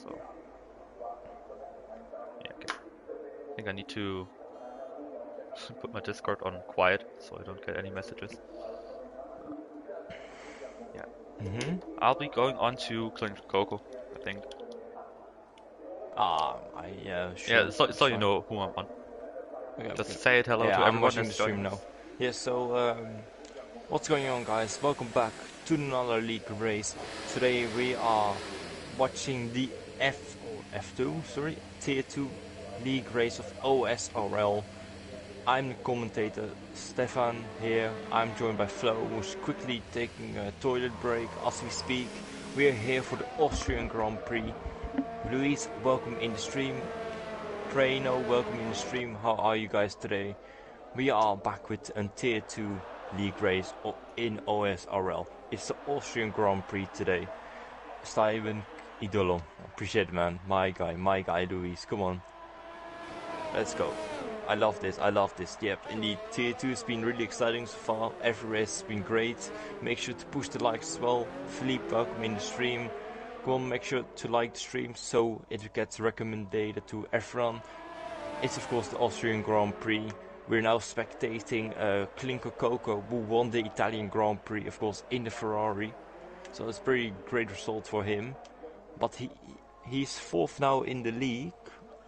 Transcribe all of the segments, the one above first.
So yeah, okay. I think I need to put my Discord on quiet so I don't get any messages. Yeah. I'll be going on to Clint Coco, I think. Sure. Yeah, so you know who I'm on. Okay, Just okay. say it hello Yeah, to I'm everyone watching that's the stream joining now. us. Yeah, so what's going on, guys? Welcome back to another league race. Today we are watching the F2, Tier 2 league race of OSRL. I'm the commentator, Stefan here. I'm joined by Flo, who's quickly taking a toilet break as we speak. We are here for the Austrian Grand Prix. Luis, welcome in the stream. Prano, welcome in the stream. How are you guys today? We are back with a Tier 2 league race in OSRL. It's the Austrian Grand Prix today. Steven Idolo. Appreciate it, man. My guy, Luis. Come on. Let's go. I love this. Yep, indeed. Tier 2 has been really exciting so far. Every race has been great. Make sure to push the likes as well. Philippe, welcome in the stream. Come on, make sure to like the stream so it gets recommended to everyone. It's of course the Austrian Grand Prix. We're now spectating Clinco Coco, who won the Italian Grand Prix, of course, in the Ferrari. So it's a pretty great result for him. But he's fourth now in the league,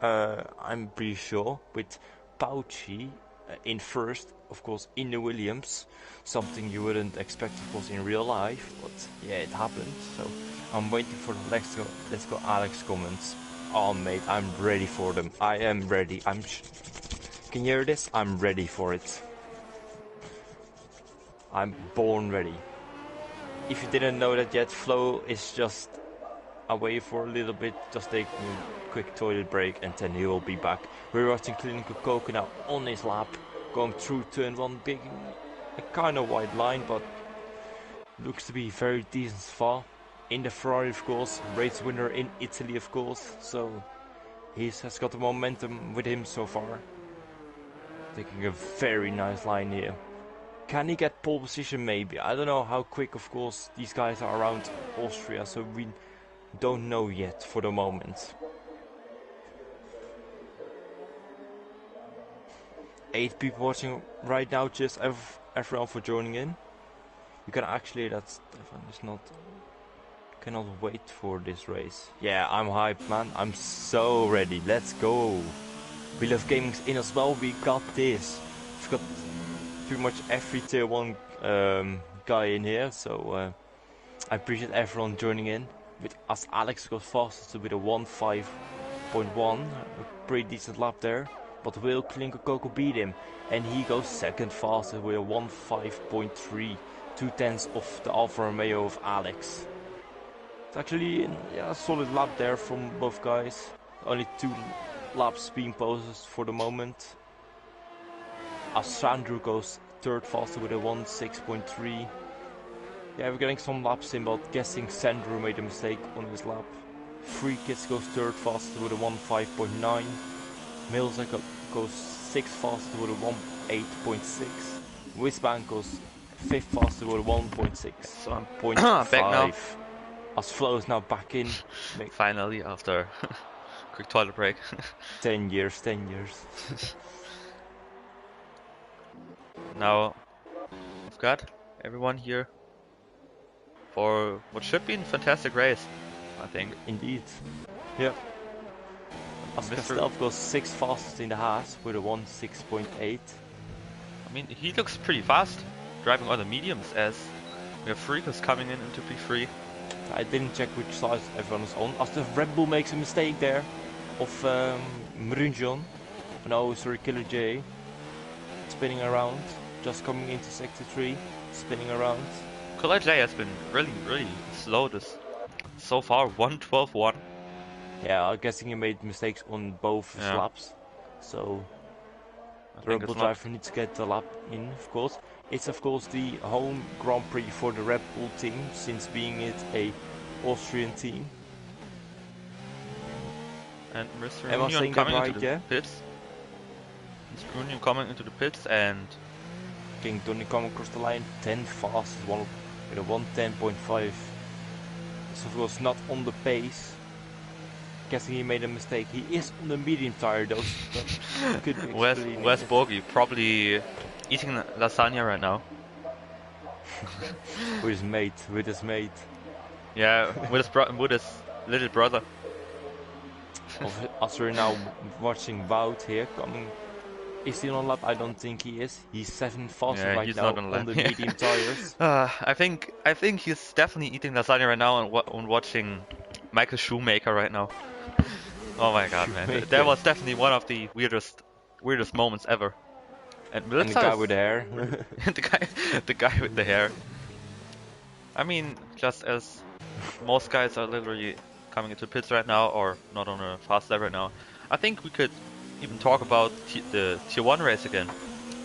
I'm pretty sure, with Pauci in first, of course, in the Williams. Something you wouldn't expect, of course, in real life, but yeah, it happened. So I'm waiting for the Let's Go Alex comments. Oh, mate, I'm ready for them. I am ready. Can you hear this? I'm ready for it. I'm born ready. If you didn't know that yet, Flo is just away for a little bit, just taking a quick toilet break, and then he will be back. We're watching Clinical Coco now on his lap, going through turn 1, big, a kind of wide line, but looks to be very decent so far. In the Ferrari, of course, race winner in Italy, of course, so he has got the momentum with him so far. Taking a very nice line here. Can he get pole position? Maybe. I don't know how quick, of course, these guys are around Austria, so we don't know yet for the moment. 8 people watching right now. Just everyone for joining in. You can actually, that's Stefan is not. Cannot wait for this race. Yeah, I'm hyped, man. I'm so ready. Let's go. We Love Gaming's in as well. We got this. We've got pretty much every tier 1 guy in here, so I appreciate everyone joining in. As Alex goes fastest with a 1.5.1, a pretty decent lap there. But will Clinco Coco beat him? And he goes second fastest with a 1.5.3, 2/10 of the Alfa Romeo of Alex. It's actually a solid lap there from both guys. Only 2 laps being posted for the moment. As Sandro goes third faster with a 1.6.3. Yeah, we're getting some laps in, but guessing Sandro made a mistake on his lap. Free Kids goes third faster with a 1.5.9. Milza goes 6th faster with a 1.8.6. Whizbang goes 5th faster with a 1.6. So I'm 0.5. back now. As Flo is now back in. Finally, after quick toilet break. 10 years. Now, I've got everyone here for what should be a fantastic race, I think. Indeed. Yeah. As Castel goes 6th fastest in the Haas with a 1.6.8. I mean, he looks pretty fast, driving on the mediums as we have Freakers coming in into P3. I didn't check which side everyone is on. As the Red Bull makes a mistake there of Mrunjon. No, sorry, Killer J. Spinning around, just coming into sector 3, spinning around. Killer J has been really slow this so far, 1.12.1. Yeah, I'm guessing he made mistakes on both his laps. So the Red Bull driver needs to get the lap in, of course. It's of course the home Grand Prix for the Red Bull team, since being it a Austrian team. And Mr. Union coming into the pits. Mr. Union coming into the pits, and King Tony coming across the line, 10th fastest, with a 1.10.5. It's of course not on the pace. guessing he made a mistake. He is on the medium tire though, so that could be explaining Where's it. Borgi? Probably eating lasagna right now. With his mate. Yeah, with his little brother. As we're now watching Wout here coming. Is he on lap? I don't think he is. He's 7 faster Yeah, right he's now not on on lap. the medium tires. I think he's definitely eating lasagna right now and watching Michael Shoemaker right now. Oh my god, man. That Shoemaker. was definitely one of the weirdest moments ever. And And the Militza guy is with the hair. the guy with the hair. I mean, just as most guys are literally coming into pits right now or not on a fast lap right now, I think we could even talk about the tier 1 race again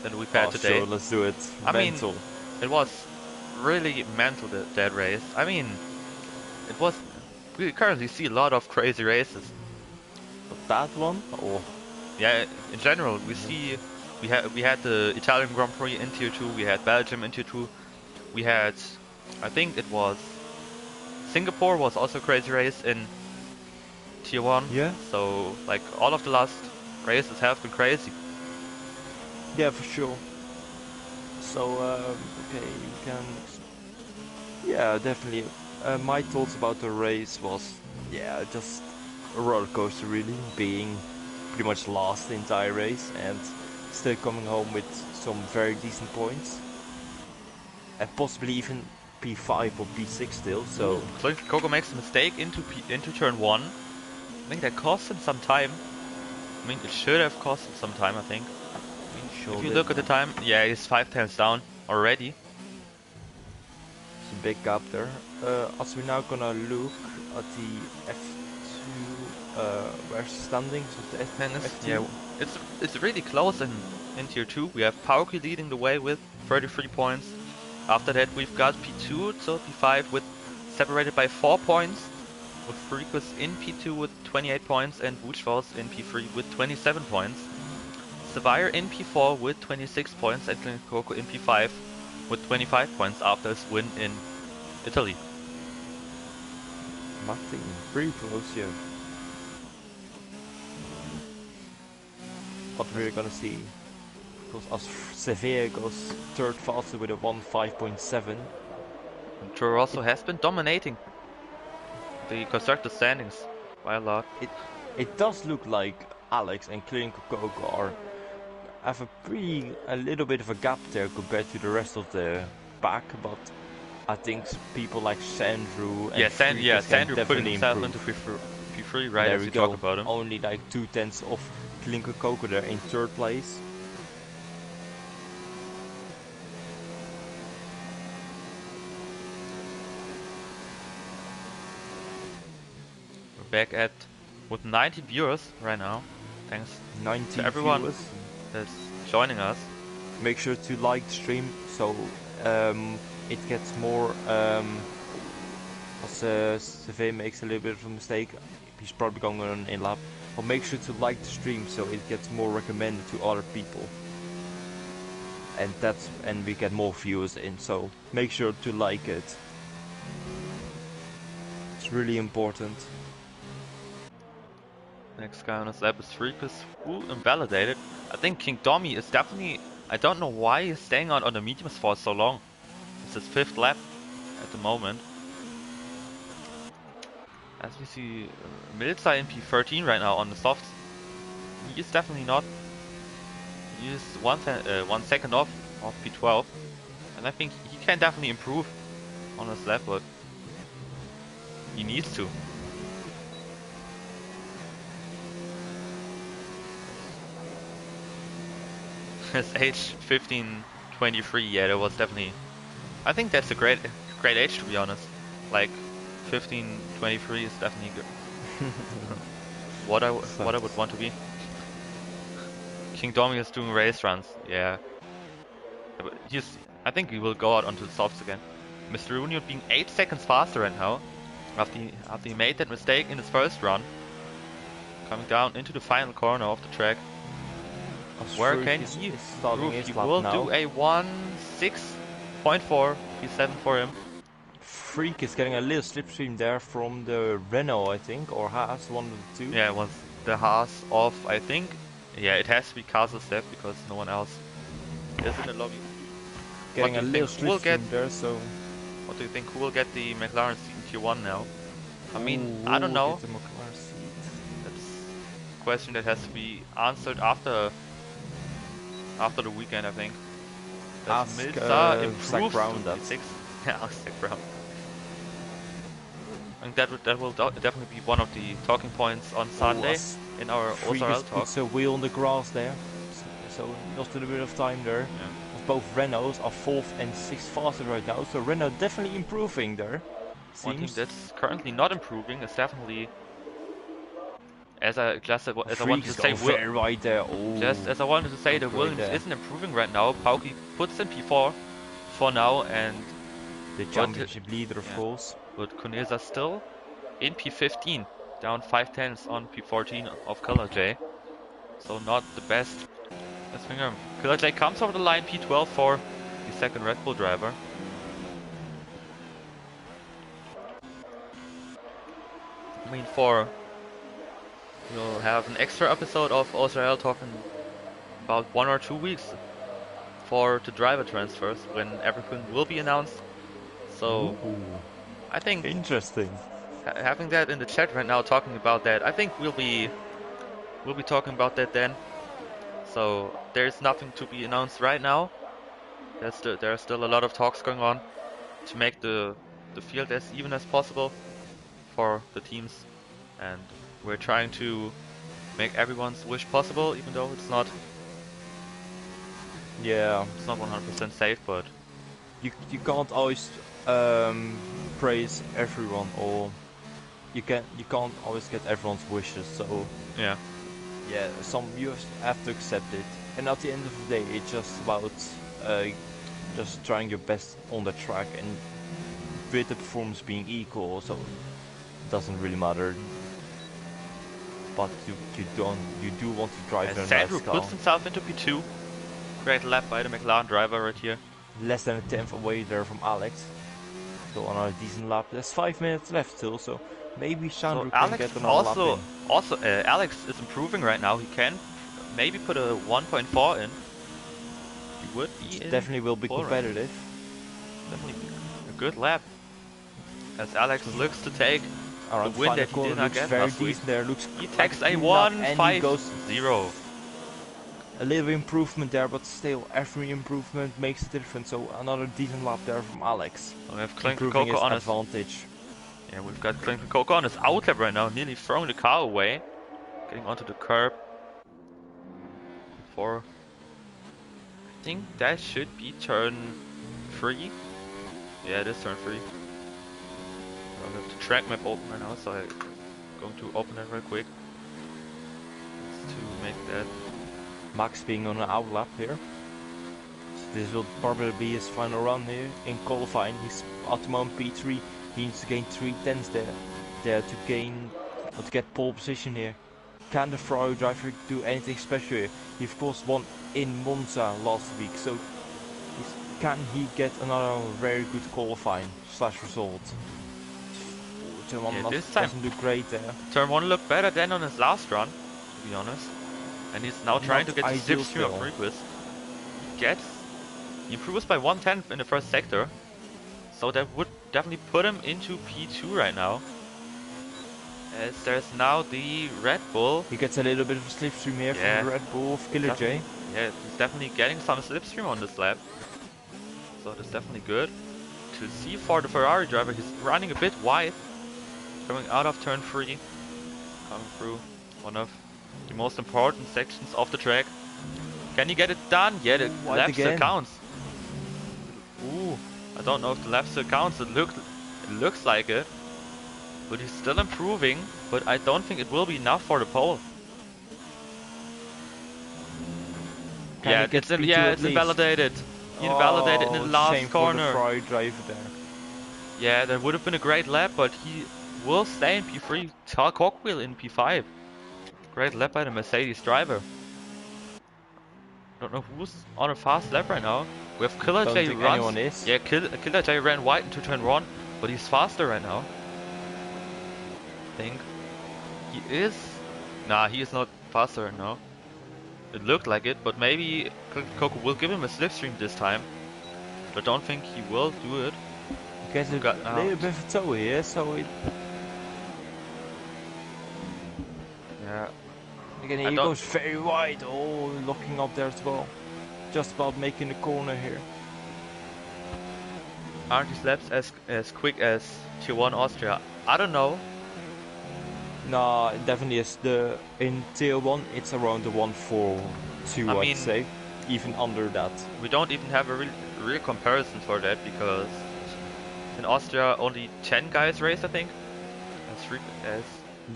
that we've had Oh, today. sure, let's do it. I mean, Mental. it was really mental that race. I mean, it was. We currently see a lot of crazy races. But that one? Oh. Yeah, in general, we had the Italian Grand Prix in tier 2. We had Belgium in tier 2. We had, I think it was Singapore was also a crazy race in tier 1. Yeah? So like all of the last races have been crazy. Yeah, for sure. So, okay, you can... Yeah, definitely. My thoughts about the race was, yeah, just a roller coaster really, being pretty much last the entire race and still coming home with some very decent points. And possibly even P5 or P6 still, so... Coco makes a mistake into turn 1. I think that cost him some time. I mean, it should have cost him some time, I think. Sure If you look at the time, yeah, he's 5 tenths down already. It's a big gap there. As we're now gonna look at the F2, where's the standings of the F2? Yeah, it's really close in tier 2. We have Pauki leading the way with 33 points. After that, we've got P2 till P5 with separated by 4 points. With Freakus in P2 with 28 points and Wuchvals in P3 with 27 points. Savire in P4 with 26 points and Coco in P5 with 25 points after his win in Italy. Martin, pretty close here. What we're gonna see, because as Sevilla goes third faster with a 1.5.7. Toro Rosso has been dominating the constructor standings by a lot. It does look like Alex and Clean Coco are have a little bit of a gap there compared to the rest of the pack, but I think people like Sandro and Sandro putting himself improve. into P3 right There as we we go. talk about him. Only like 2/10 of Clinker Coco there in third place. We're back at with 90 viewers right now. Thanks 90 to everyone viewers. that's joining us. Make sure to like the stream so it gets more. As Seve makes a little bit of a mistake, he's probably going on in lap. But make sure to like the stream so it gets more recommended to other people. And we get more viewers in, so make sure to like it. It's really important. Next guy on his lap is Freakus, who invalidated. I think King Domi is definitely. I don't know why he's staying on the mediums for so long. It's his 5th lap at the moment. As we see Milza in P13 right now on the softs. He is definitely not. He is 1 second off P12. And I think he can definitely improve on his lap, but he needs to. His age 15-23, yeah, that was definitely. I think that's a great age, to be honest. Like 15-23 is definitely good. what I would want to be. King Domi is doing race runs, yeah. But I think he will go out onto the softs again. Mr. Union being 8 seconds faster right now after he made that mistake in his first run. Coming down into the final corner of the track. Where can he improve? He will do a 1.6.4 P7 for him. Freak is getting a little slipstream there from the Renault, I think, or Haas, one of the two. Yeah, it was the Haas off, I think. Yeah, it has to be Casas left because no one else is in the lobby. Getting a little Who will get? slipstream there, so. What do you think? Who will get the McLaren seat in Q1 now? I mean, Ooh, I don't know. get the McLaren seat. That's a question that has to be answered after the weekend, I think. Does Ask Milza Zach improve Brown to that. P6? Yeah, ask Zach Brown. I think that will definitely be one of the talking points on Sunday in our Freak OSRL talk. puts a wheel on the grass there, so lost a little bit of time there. Yeah. Both Renaults are 4th and 6th fastest right now, so Renault definitely improving there. One thing Seems. that's currently not improving is definitely, as I Freak wanted to is say, going very right there. Oh, just as I wanted to say, the right Williams there. isn't improving right now. Pauki puts in P4 for now, and The championship leader, of course. But Kuneza still in P15, down 5 tenths on P14 of Killer J. So not the best. Let's finger. Killer J comes over the line P12 for the second Red Bull driver. I mean, we'll have an extra episode of OSRL talking about 1 or 2 weeks for the driver transfers when everything will be announced. So Ooh, I think interesting. Having that in the chat right now, talking about that, I think we'll be talking about that then. So there's nothing to be announced right now. There are still a lot of talks going on to make the field as even as possible for the teams, and we're trying to make everyone's wish possible, even though it's not. Yeah, it's not 100% safe, but you can't always praise everyone, or you can't always get everyone's wishes. So yeah, some you have to accept it. And at the end of the day, it's just about just trying your best on the track, and with the performance being equal, so it doesn't really matter. But you do want to drive a Sandro nice car. puts himself into P2. Great lap by the McLaren driver right here. Less than a tenth away there from Alex. So on a decent lap. There's 5 minutes left still, so maybe Sandro can get another lap in. Also, Alex is improving right now. He can maybe put a 1.4 in. He would be in Definitely will be competitive. Definitely a good lap. As Alex looks to take Around the win that he did not get last week. There. Looks he like takes a 1.50. A little improvement there, but still every improvement makes a difference. So another decent lap there from Alex. We have Clinker Coco on his advantage. Yeah, we've got Clinker Coco on his outlap right now, nearly throwing the car away, getting onto the curb. I think that should be turn 3. Yeah, it is turn 3. I have the track map open right now, so I'm going to open it real quick just to make that. Max being on an outlap here. So this will probably be his final run here in qualifying. He's at the moment P3. He needs to gain 3 tenths there to get pole position here. Can the Ferrari driver do anything special here? He of course won in Monza last week, so can he get another very good qualifying / result? Turn 1 this time doesn't do great there. Turn 1 looked better than on his last run, to be honest. And he's now trying to get the slipstream of Prequist. He improves by 1/10 in the first sector. So that would definitely put him into P2 right now. As there's now the Red Bull. He gets a little bit of a slipstream here from the Red Bull of Killer J. Yeah, he's definitely getting some slipstream on this lap. So that's definitely good to see for the Ferrari driver. He's running a bit wide, coming out of turn 3, coming through one of the most important sections of the track. Can he get it done? Yeah, the lap still counts. Ooh, I don't know if the lap still counts. It looks like it. But he's still improving, but I don't think it will be enough for the pole. It's invalidated. He invalidated in the last corner. For the driver there. Yeah, that would have been a great lap, but he will stay in P3. Cogwheel in P5. Great lap by the Mercedes driver. Don't know who's on a fast lap right now. We have Killer J runs. Anyone is. Yeah, Killer J ran wide into turn 1. but he's faster right now. I think he is. Nah, he is not faster right now. It looked like it, but maybe Coco will give him a slipstream this time. But I don't think he will do it. He gets a Got little out. bit of toe here, so it. Yeah. Again, I he don't. goes very wide. Oh, locking up there as well. Just about making the corner here. Aren't these laps as quick as Tier 1 Austria? I don't know. No, it definitely is. In tier 1 it's around the 142, I I'd mean, say. Even under that. we don't even have a real comparison for that because in Austria only 10 guys race, I think. As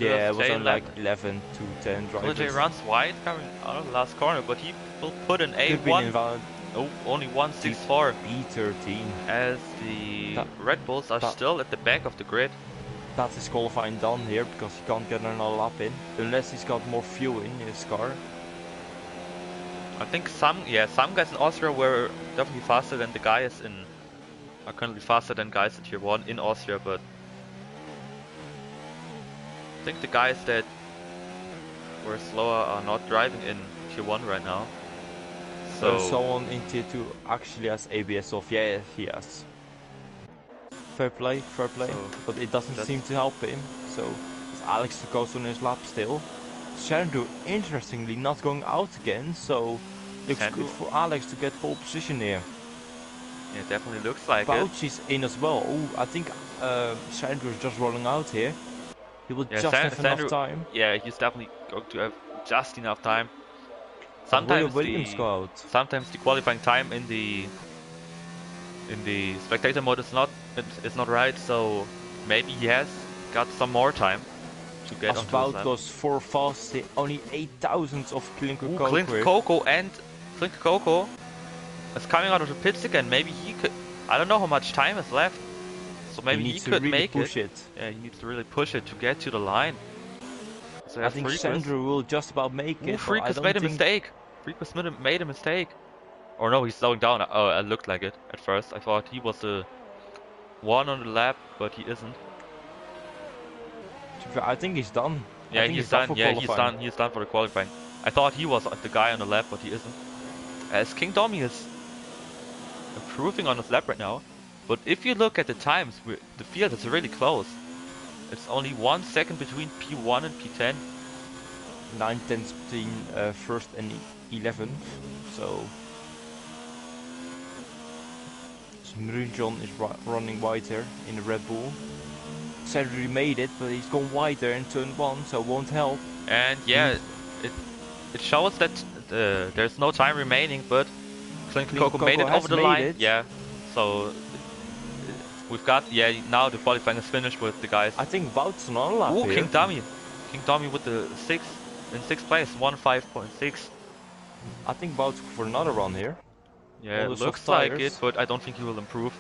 Yeah, it was J on lap. like 11 to 10 J drivers. runs wide coming out of the last corner, but he will put an Could be an A1. invalid Oh, only 164. B13. As the That, Red Bulls are that, still at the back of the grid. that's his qualifying done here because he can't get another lap in. Unless he's got more fuel in his car. I think some guys in Austria were definitely faster than the guys are currently faster than guys in Tier 1 in Austria, but I think the guys that were slower are not driving in Tier 1 right now. So Someone in tier 2 actually has ABS off. Yeah, he has. Fair play, so but it doesn't seem to help him. So it's Alex who goes on his lap still. Sandro, interestingly, not going out again, so looks Sandro, good for Alex to get pole position here. yeah, definitely looks like it. Bouchy's in as well. Oh, I think Sandro is just rolling out here. He will Yeah, just have Sandro, enough time. yeah, he's definitely going to have just enough time. But will Sometimes Williams go out? sometimes the qualifying time in the spectator mode is not right, so maybe he has got some more time to get As onto his Wout lap. goes 4 fast, only 8 thousandths of Clinker Coco. Clinker Coco is coming out of the pits again. Maybe he could. I don't know how much time is left, so maybe he could really make push it. Yeah, he needs to really push it to get to the line. So I think Sandro will just about make it. Freakus made a mistake. Freakus made a mistake. Or no, he's slowing down. Oh, it looked like it at first. I thought he was the one on the lap, but he isn't. I think he's done. Yeah, he's done. Yeah, he's done. He's done for the qualifying. I thought he was the guy on the lap, but he isn't. As King Tommy is improving on his lap right now. But if you look at the times, the field is really close. It's only 1 second between P1 and P10. 9 tenths between first and 11th. So Mrunjon is running wider in the Red Bull. Cedric made it, but he's gone wider in turn 1, so won't help. And yeah, it shows that there's no time remaining, but Clinker Coco made it over the line. Yeah, so we've got, now the qualifying is finished with the guys. I think Wout's on our lap here. King Tommy with the 6th place, 1.5.6. I think Wout for another run here. Yeah, it looks like it, but I don't think he will improve.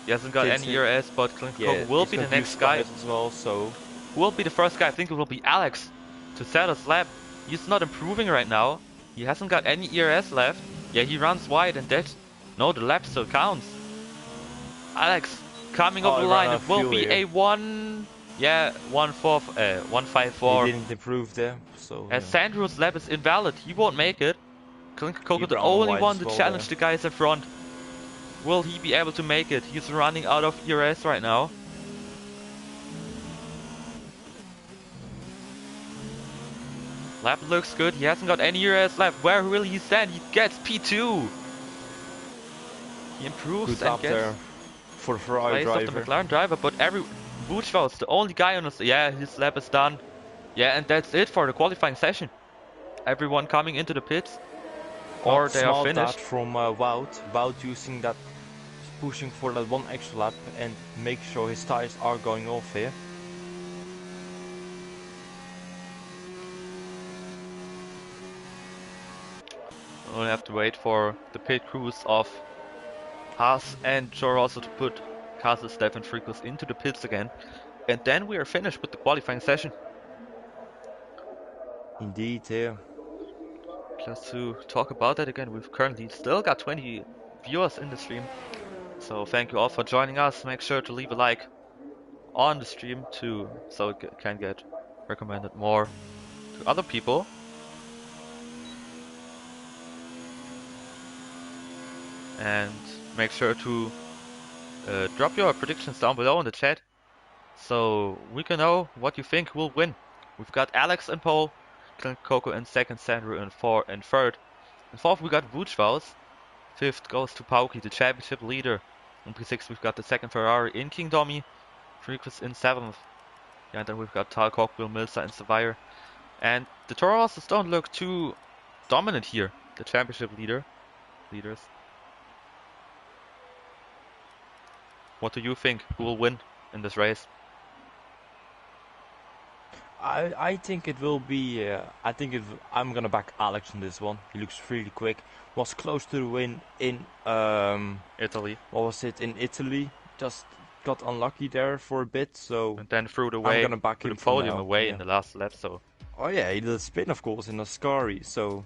He hasn't got any ERS, but Clinker Coco will be the next guy. As well, so who will be the first guy? I think it will be Alex to set his lap. He's not improving right now. He hasn't got any ERS left. Yeah, he runs wide and that. No, the lap still counts. Alex coming over the line. It will be a 1.54. He didn't improve there, so. As Sandro's lap is invalid, he won't make it. Clinker Coco the only one to challenge the guys in front. Will he be able to make it? He's running out of ERS right now. Lap looks good. He hasn't got any ERS left. Where will he stand? He gets P2. He improves good and gets there for Ferrari driver. Of the McLaren driver, but Bourgeois is the only guy on his. Yeah, his lap is done. Yeah, and that's it for the qualifying session. Everyone coming into the pits, or they are finished. That from Wout. Wout using that, pushing for that one extra lap and make sure his tires are going off here. We'll have to wait for the pit crews of Haas and Jor also to put Castle, Steph and Freakus into the pits again. And then we are finished with the qualifying session. Indeed, yeah. Just to talk about that again, we've currently still got 20 viewers in the stream. So thank you all for joining us. Make sure to leave a like on the stream too, so it can get recommended more to other people. And make sure to drop your predictions down below in the chat, so we can know what you think will win. We've got Alex in pole, Clint Coco in second, Sandro in third. In fourth we got Vucvaus. Fifth goes to Pauki, the championship leader. In P6 we've got the second Ferrari in King Domi. Frequist in seventh. Yeah, and then we've got Tal Cockbill, Milsa and Savire. And the Toro Rosses don't look too dominant here, the championship leaders. What do you think? Who will win in this race? I think it will be. I'm gonna back Alex on this one. He looks really quick. Was close to the win in Italy. What was it in Italy? Just got unlucky there for a bit. So and then threw the podium away in the last lap. So. Oh yeah, he did a spin of course in Ascari. So.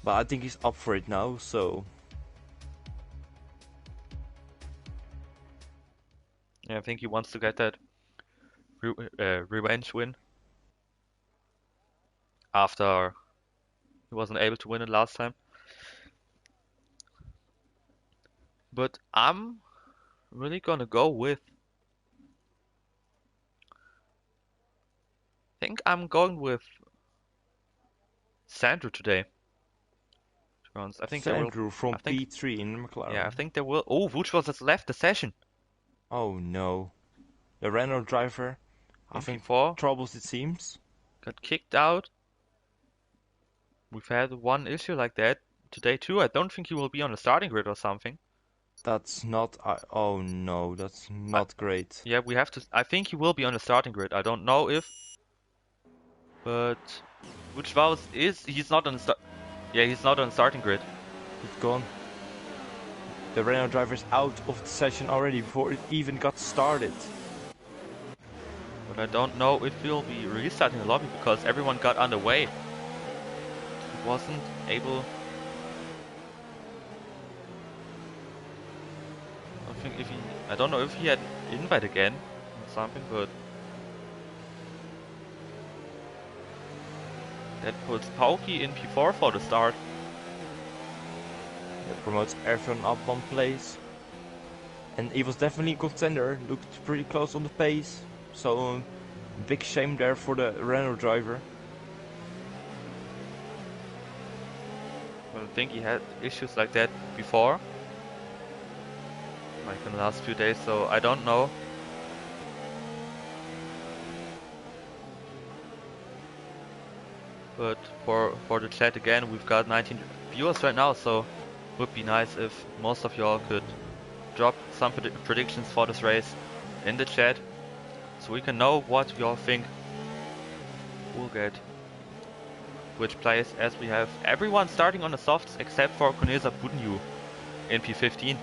But I think he's up for it now. So. Yeah, I think he wants to get that revenge win after he wasn't able to win it last time. But I'm really gonna go with, I think I'm going with Sandro today. I think Sandro from P3 in McLaren. Yeah, I think there will. Oh, Vucvaus has left the session. Oh no, the Renault driver. Having troubles, it seems. Got kicked out. We've had one issue like that today too. I don't think he will be on the starting grid or something. That's not. Oh no, that's not great. Yeah, we have to. I think he will be on the starting grid. I don't know if. But Vucvaus he's not on the start. Yeah, he's not on the starting grid. He's gone. The Renault driver's out of the session already before it even got started. But I don't know if he'll be restarting the lobby because everyone got underway. He wasn't able. I don't know if he had invite again or something, but that puts Pauki in P4 for the start. That promotes everyone up one place. And he was definitely a contender, looked pretty close on the pace. So, big shame there for the Renault driver. Well, I think he had issues like that before, like in the last few days, so I don't know. But for the chat again, we've got 19 viewers right now, so it would be nice if most of y'all could drop some predictions for this race in the chat, so we can know what y'all think we'll get which place, as we have everyone starting on the softs except for Konesa Budnyu in P15.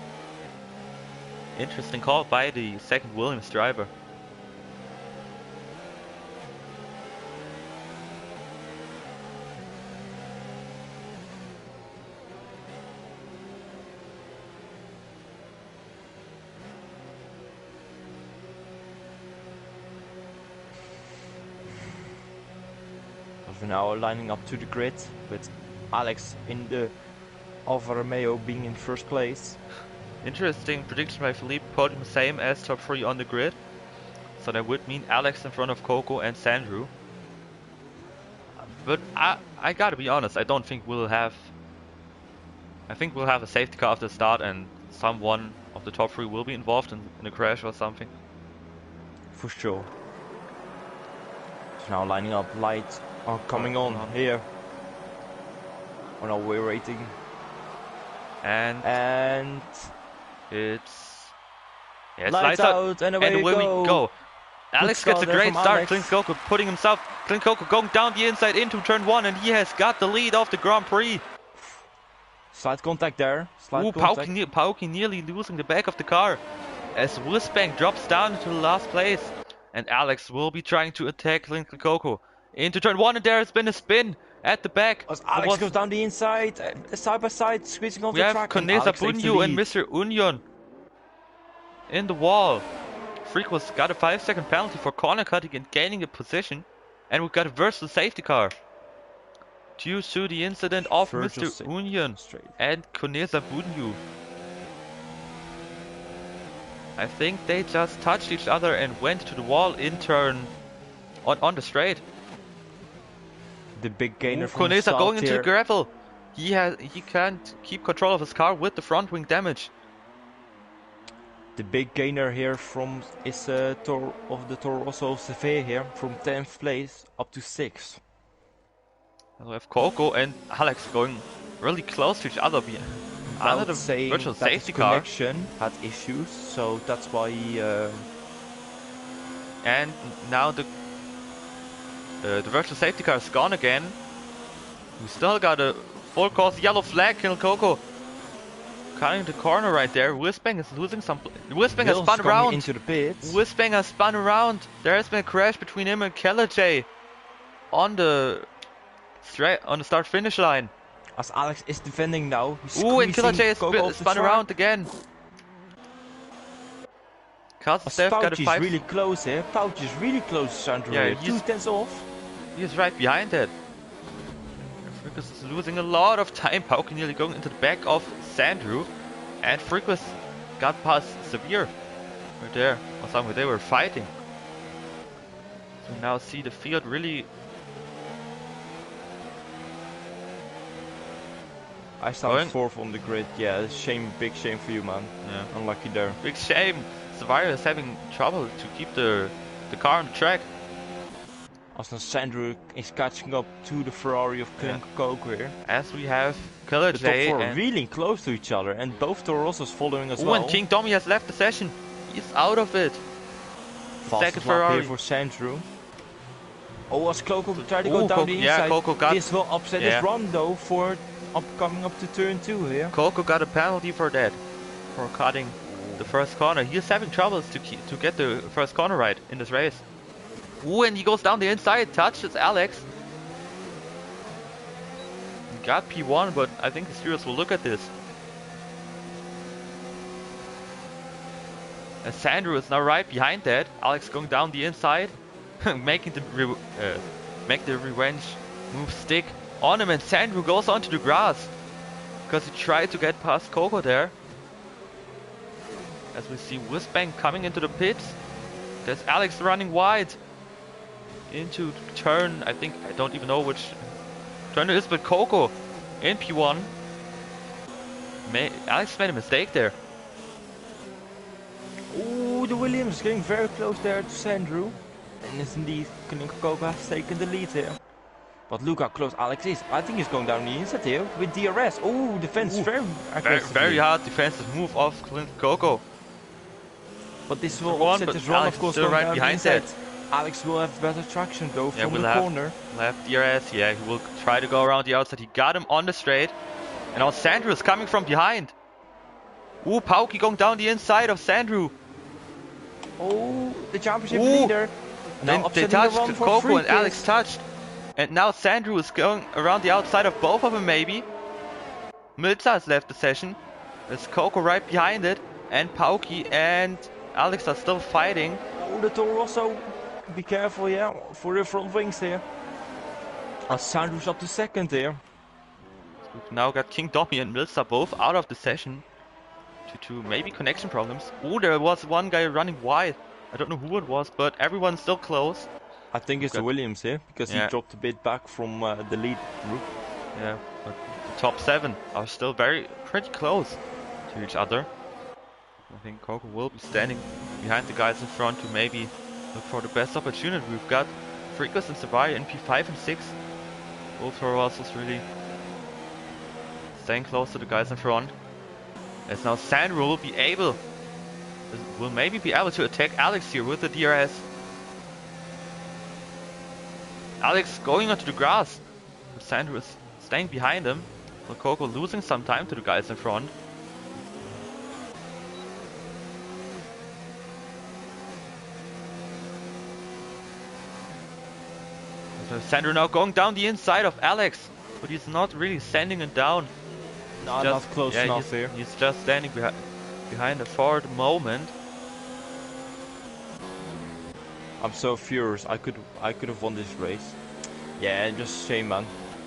Interesting call by the second Williams driver. We're now lining up to the grid with Alex in the Alfa Romeo being in first place. Interesting prediction by Philippe, podium same as top 3 on the grid. So that would mean Alex in front of Coco and Sandro. But I gotta be honest, I don't think we'll have... I think we'll have a safety car after the start and someone of the top 3 will be involved in a crash or something. For sure. So now lining up, lights are coming on here. Oh no, we're waiting. And it's... Yeah, it's lights out, and away we go. Alex gets a great start. Clint Coco putting himself... Clint Coco going down the inside into turn 1, and he has got the lead of the Grand Prix. Slight contact there. Pauki nearly losing the back of the car as Wisbank drops down to the last place. And Alex will be trying to attack Clint Coco into turn 1, and there has been a spin at the back. As Alex goes down the inside, side by side, squeezing off the track. We have Konesa Bunyu and Mr. Union in the wall. Freakwas got a 5-second penalty for corner cutting and gaining a position. And we got a Virtual safety car. Due to the incident of Virtual Mr. Union straight. and Konesa Bunyu. I think they just touched each other and went to the wall in turn on the straight. The big gainer from Konesa South going into here. the gravel. He can't keep control of his car with the front wing damage. The big gainer here from is of the Toro Rosso Severe here from 10th place up to 6th. We have Coco and Alex going really close to each other. Another virtual that safety his car. connection had issues, so that's why he. And now the virtual safety car is gone again. We still got a full course yellow flag. Kill Coco cutting the corner right there. Whispang is losing some. Whispang has spun around. Into the pits. Whispang has spun around. There has been a crash between him and Kellerjay on the start finish line. As Alex is defending now. Ooh, and Kellerjay is spun around again. Kazastev got a 5. Really close here. Pouch is really close to Sandro. Yeah, he's 2/10 off. He's right behind it. Freakwas is losing a lot of time. Pauke nearly going into the back of Sandro. And Freakwas got past Severe. Right there. Or somewhere they were fighting. So now see the field really. I started 4th on the grid. Yeah, shame, big shame for you, man. Yeah. Unlucky there. Big shame. Severe is having trouble to keep the car on the track. As now Sandro is catching up to the Ferrari of Coco here. As we have The top Kellerjay 4 and really close to each other, and both Toro Rossos following as Ooh, well. and King Tommy has left the session. He's out of it. Second Fastest lap Ferrari. here for Sandro. Oh, as Coco tried to go down the inside. Yeah, Coco got. This will upset his run though for coming up to turn 2 here. Coco got a penalty for that, for cutting the first corner. He's having troubles to get the first corner right in this race. Ooh, and he goes down the inside, touches Alex. He got P1, but I think the stewards will look at this. And Sandro is now right behind that. Alex going down the inside, making the revenge move stick on him, and Sandro goes onto the grass because he tried to get past Coco there. As we see Whispang coming into the pits. There's Alex running wide into turn. I don't even know which turn it is, but Coco in P1. Alex made a mistake there. Ooh, the Williams getting very close there to Sandro. And it's indeed Coco has taken the lead here. But look how close Alex is. I think he's going down the inside here with DRS. Oh, defense very aggressively. Very hard defensive move off Coco. But this will offset his run, of course, still going right down behind the inside. that. Alex will have better traction though from the corner. We'll have DRS, yeah, he will try to go around the outside. He got him on the straight. And now Sandro is coming from behind. Ooh, Pauke going down the inside of Sandro. Oh, the championship leader. Now they touched, Coco and Alex touched. And now Sandro is going around the outside of both of them maybe. Milza has left the session. There's Coco right behind it. And Pauke and Alex are still fighting. Oh, the Toro Rosso. Be careful, yeah, for the front wings here. Sandro's up to 2nd here. We've now got King Dommy and Milza both out of the session. Due to maybe connection problems. Oh, there was one guy running wide. I don't know who it was, but everyone's still close. I think it's the Williams here, because he dropped a bit back from the lead group. Yeah, but the top 7 are still pretty close to each other. I think Coco will be standing behind the guys in front to maybe look for the best opportunity. We've got Freakwas and Severe in P5 and 6. Both Toro Rossos really staying close to the guys in front. As now Sandro will maybe be able to attack Alex here with the DRS. Alex going onto the grass. Sandro is staying behind him. So Coco losing some time to the guys in front. So Sandro now going down the inside of Alex, but he's not really sending it down. No, not close enough here. He's just standing behind it for the moment. I'm so furious. I could have won this race. Yeah, just shame, man.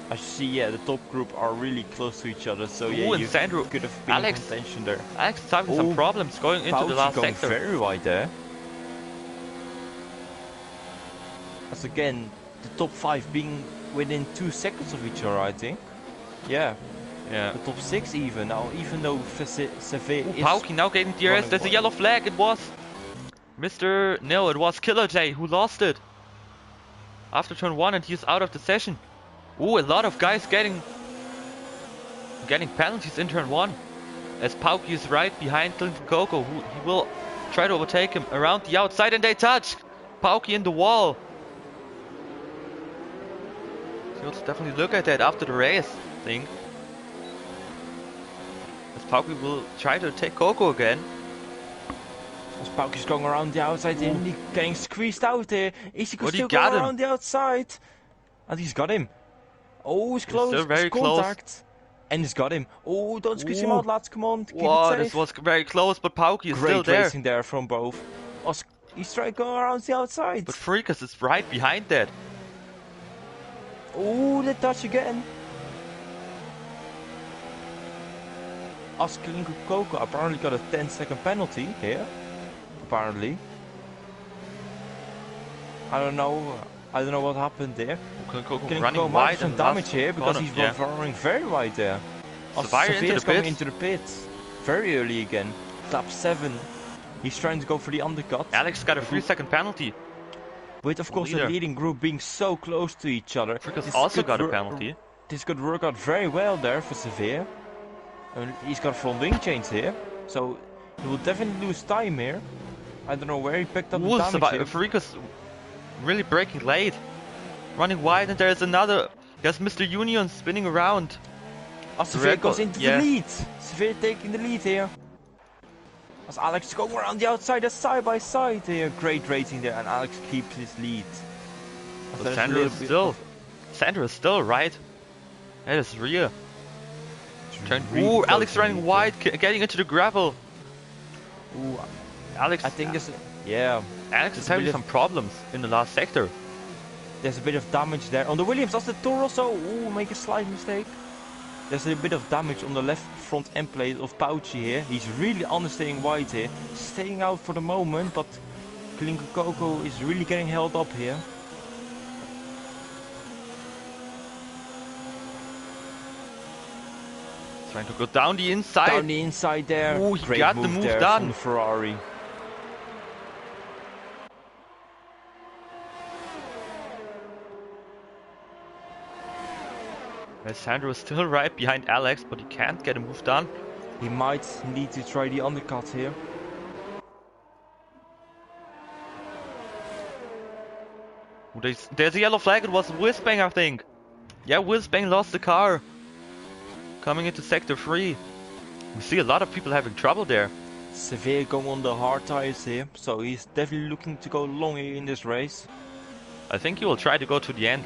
I see, yeah, the top group are really close to each other, so yeah, Ooh, and you Sandro, could have been in Alex, contention there. Alex is having some Oh, problems going into the Fauci last going sector. very wide there. As again, the top 5 being within 2 seconds of each other, I think. Yeah. Yeah. The top 6 even. Now, even though Seve is... Pauki now getting DRS. There's a yellow flag. It was No, it was Killer J who lost it after turn 1, and he's out of the session. Ooh, a lot of guys getting penalties in turn 1. As Pauki is right behind Clinton Coco, who he will try to overtake him around the outside, and they touch Pauki in the wall. So let's definitely look at that after the race, I think. As Pauki will try to take Coco again. As Pauki's going around the outside, and he's getting squeezed out there. Is he still got going him. around the outside? And he's got him. Oh, he's close. Still very contact. close. And he's got him. Oh, don't squeeze him out, lads. Come on, keep Whoa, it safe. this was very close, but Pauki is still there. Great racing there from both. He's trying to go around the outside. But Freakus is right behind that. Oh, they touch again. Oscar Coco apparently got a 10-second penalty here. Apparently. I don't know what happened there. Coco Can running go wide some and damage here because he's yeah. running very wide there. Severe coming into the pits very early again. Lap 7. He's trying to go for the undercut. Alex got a 3-second penalty. With of course the leading group being so close to each other. Freakus also got a penalty. This could work out very well there for Severe. He's got front wing chains here, so he will definitely lose time here. I don't know where he picked up the damage here. Freakus really breaking late. Running wide, and there's another. There's Mr. Union spinning around. Severe goes into the lead. Severe taking the lead here. As Alex is going around the outside, that's side by side here. Great racing there, and Alex keeps his lead. But Sandro is still right. That is real. Ooh, Alex running wide, getting into the gravel. Ooh, Alex. I think this. Yeah. Alex is having some problems in the last sector. There's a bit of damage there on the Williams. Does the Toro also make a slight mistake? There's a bit of damage on the left front end plate of Pauci here. He's really understaying wide here, staying out for the moment, but Klinko Coco is really getting held up here. Trying to go down the inside. Down the inside there. Ooh, he Great got move the move there done. from the Ferrari. Sandro is still right behind Alex, but he can't get a move done. He might need to try the undercut here. There's a yellow flag. It was Whizbang, I think. Yeah, Whizbang lost the car. Coming into sector 3. We see a lot of people having trouble there. Severe going on the hard tires here, so he's definitely looking to go long in this race. I think he will try to go to the end.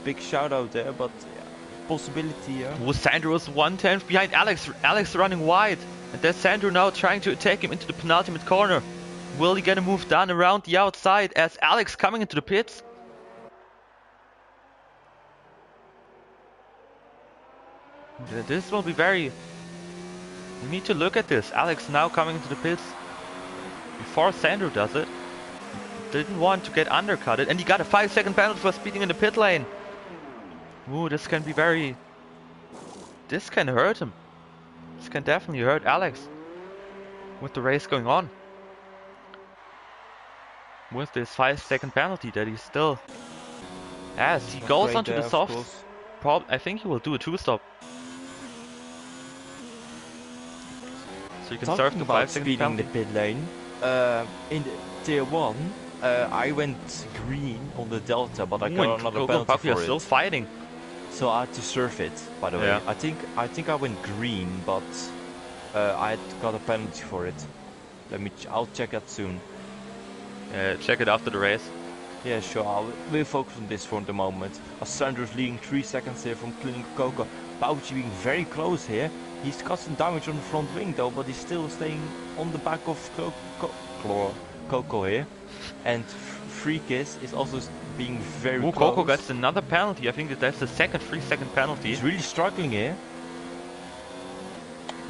Big shout out there, but yeah, possibility here. Yeah. Sandro is 1/10 behind Alex. Alex running wide. And there's Sandro now trying to attack him into the penultimate corner. Will he get a move done around the outside as Alex coming into the pits? This will be very... We need to look at this. Alex now coming into the pits before Sandro does it. Didn't want to get undercutted, and he got a 5-second penalty for speeding in the pit lane. Ooh, this can be very... This can hurt him. This can definitely hurt Alex with the race going on. With this 5-second penalty that he still has. He goes onto the softs. I think he will do a 2-stop. So you can serve the 5-second penalty. The pit lane. In the tier 1, I went green on the Delta, but I got another penalty for it. Still fighting. So I had to surf it, by the way. Yeah. I think I went green, but I got a penalty for it. I'll check that soon. Check it after the race. Yeah, sure. We'll focus on this for the moment. As Sandro's leading 3 seconds here from Klinko Coco. Pauci being very close here. He's got some damage on the front wing though, but he's still staying on the back of Coco here, and Freakis is also being very Ooh, close. Coco gets another penalty. I think that that's the second 3-second penalty. He's really struggling here.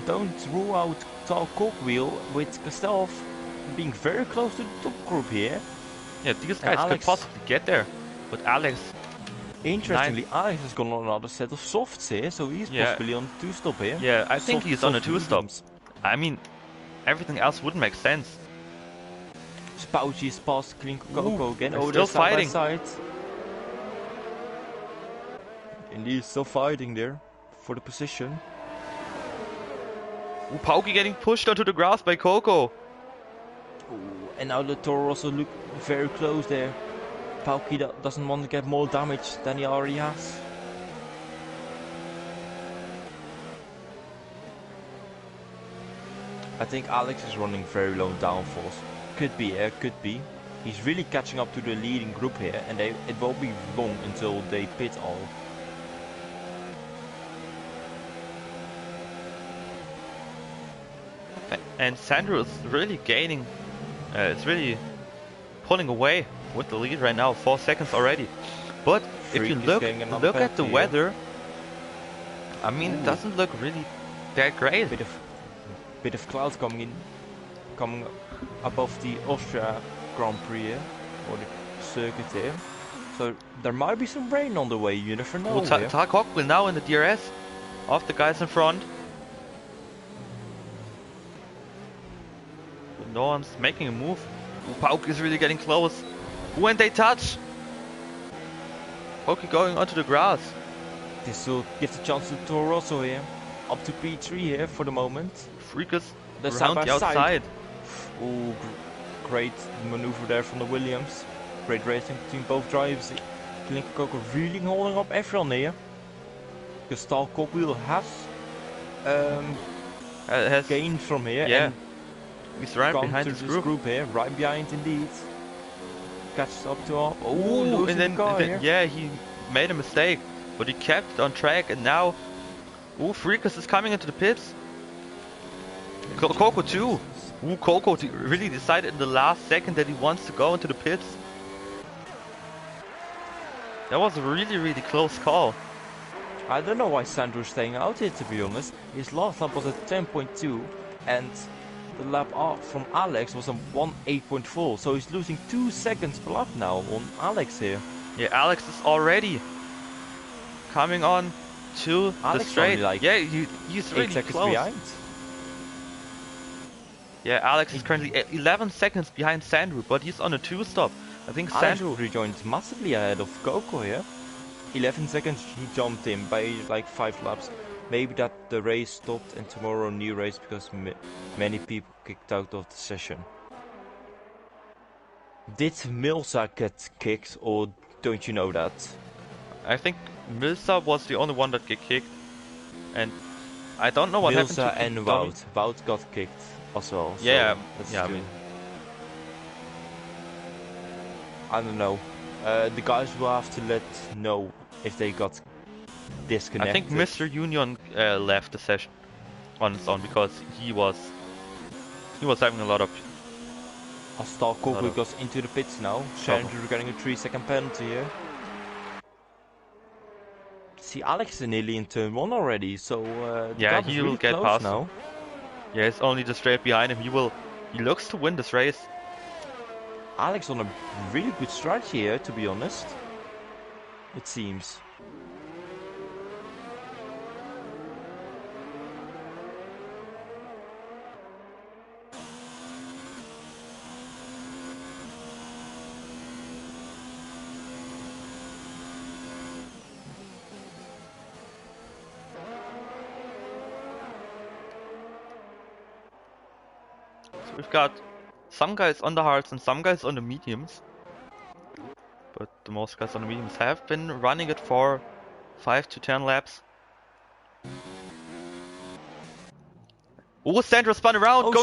Don't rule out tall cogwheel with Gustav being very close to the top group here. Yeah, these guys could possibly get there, but Alex. Interestingly, Alex has got another set of softs here, so he's possibly on a 2-stop here. Yeah, I think he's on a 2-stop. I mean, everything else wouldn't make sense. Spouchy is past Clean Coco again. Oh, still fighting. Side. Indeed, still fighting there for the position. Ooh, Pauky getting pushed onto the grass by Coco. Ooh, and now the Toro also look very close there. Pauky doesn't want to get more damage than he already has. I think Alex is running very low downforce. Could be, could be. He's really catching up to the leading group here, and it won't be long until they pit all. And Sandro is really gaining, it's really pulling away with the lead right now, 4 seconds already. But if you look at the weather, I mean, it doesn't look really that great. Bit of clouds coming above the Austria Grand Prix here, or the circuit here. So there might be some rain on the way, you never know. Well, Tarkok will now in the DRS of the guys in front. But no one's making a move. Pauk is really getting close. When they touch, Pauky going onto the grass. This will give the chance to Torosso here, up to P3 here for the moment. Freakers around the outside. Ooh, great maneuver there from the Williams. Great racing between both drivers. Clean Coco really holding up everyone here. Gustav Cogwheel has gained from here. Yeah, and he's right behind this group. Here, right behind indeed. Catches up to him. Oh, and then yeah, he made a mistake, but he kept on track, and now, Freakers is coming into the pits. Coco too. Coco really decided in the last second that he wants to go into the pits. That was a really, really close call. I don't know why Sandro's staying out here, to be honest. His last lap was at 10.2, and the lap up from Alex was a 1.8.4, so he's losing 2 seconds per lap now on Alex here. Yeah, Alex is already coming on to Alex the straight. Like yeah, he's really 8 seconds close. behind. Yeah, Alex is currently 11 seconds behind Sandro, but he's on a 2-stop. I think Sandro rejoined massively ahead of Coco here. 11 seconds he jumped in by like 5 laps. Maybe that the race stopped and tomorrow a new race because many people kicked out of the session. Did Milsa get kicked, or don't you know that? I think Milsa was the only one that get kicked, and I don't know what happened to and Wout. Wout got kicked as well. So yeah, I mean, I don't know. The guys will have to let know if they got disconnected. I think Mr. Union left the session on his own because he was having a lot of. Astal Coco goes into the pits now. Sandro getting a 3-second penalty here. See, Alex is nearly in turn 1 already, so yeah, he will get past now. Yeah, it's only the straight behind him. He looks to win this race. Alex on a really good strategy here, to be honest. It seems. So we've got some guys on the hards and some guys on the mediums. But the most guys on the mediums have been running it for 5 to 10 laps. Oh, Sandro spun around,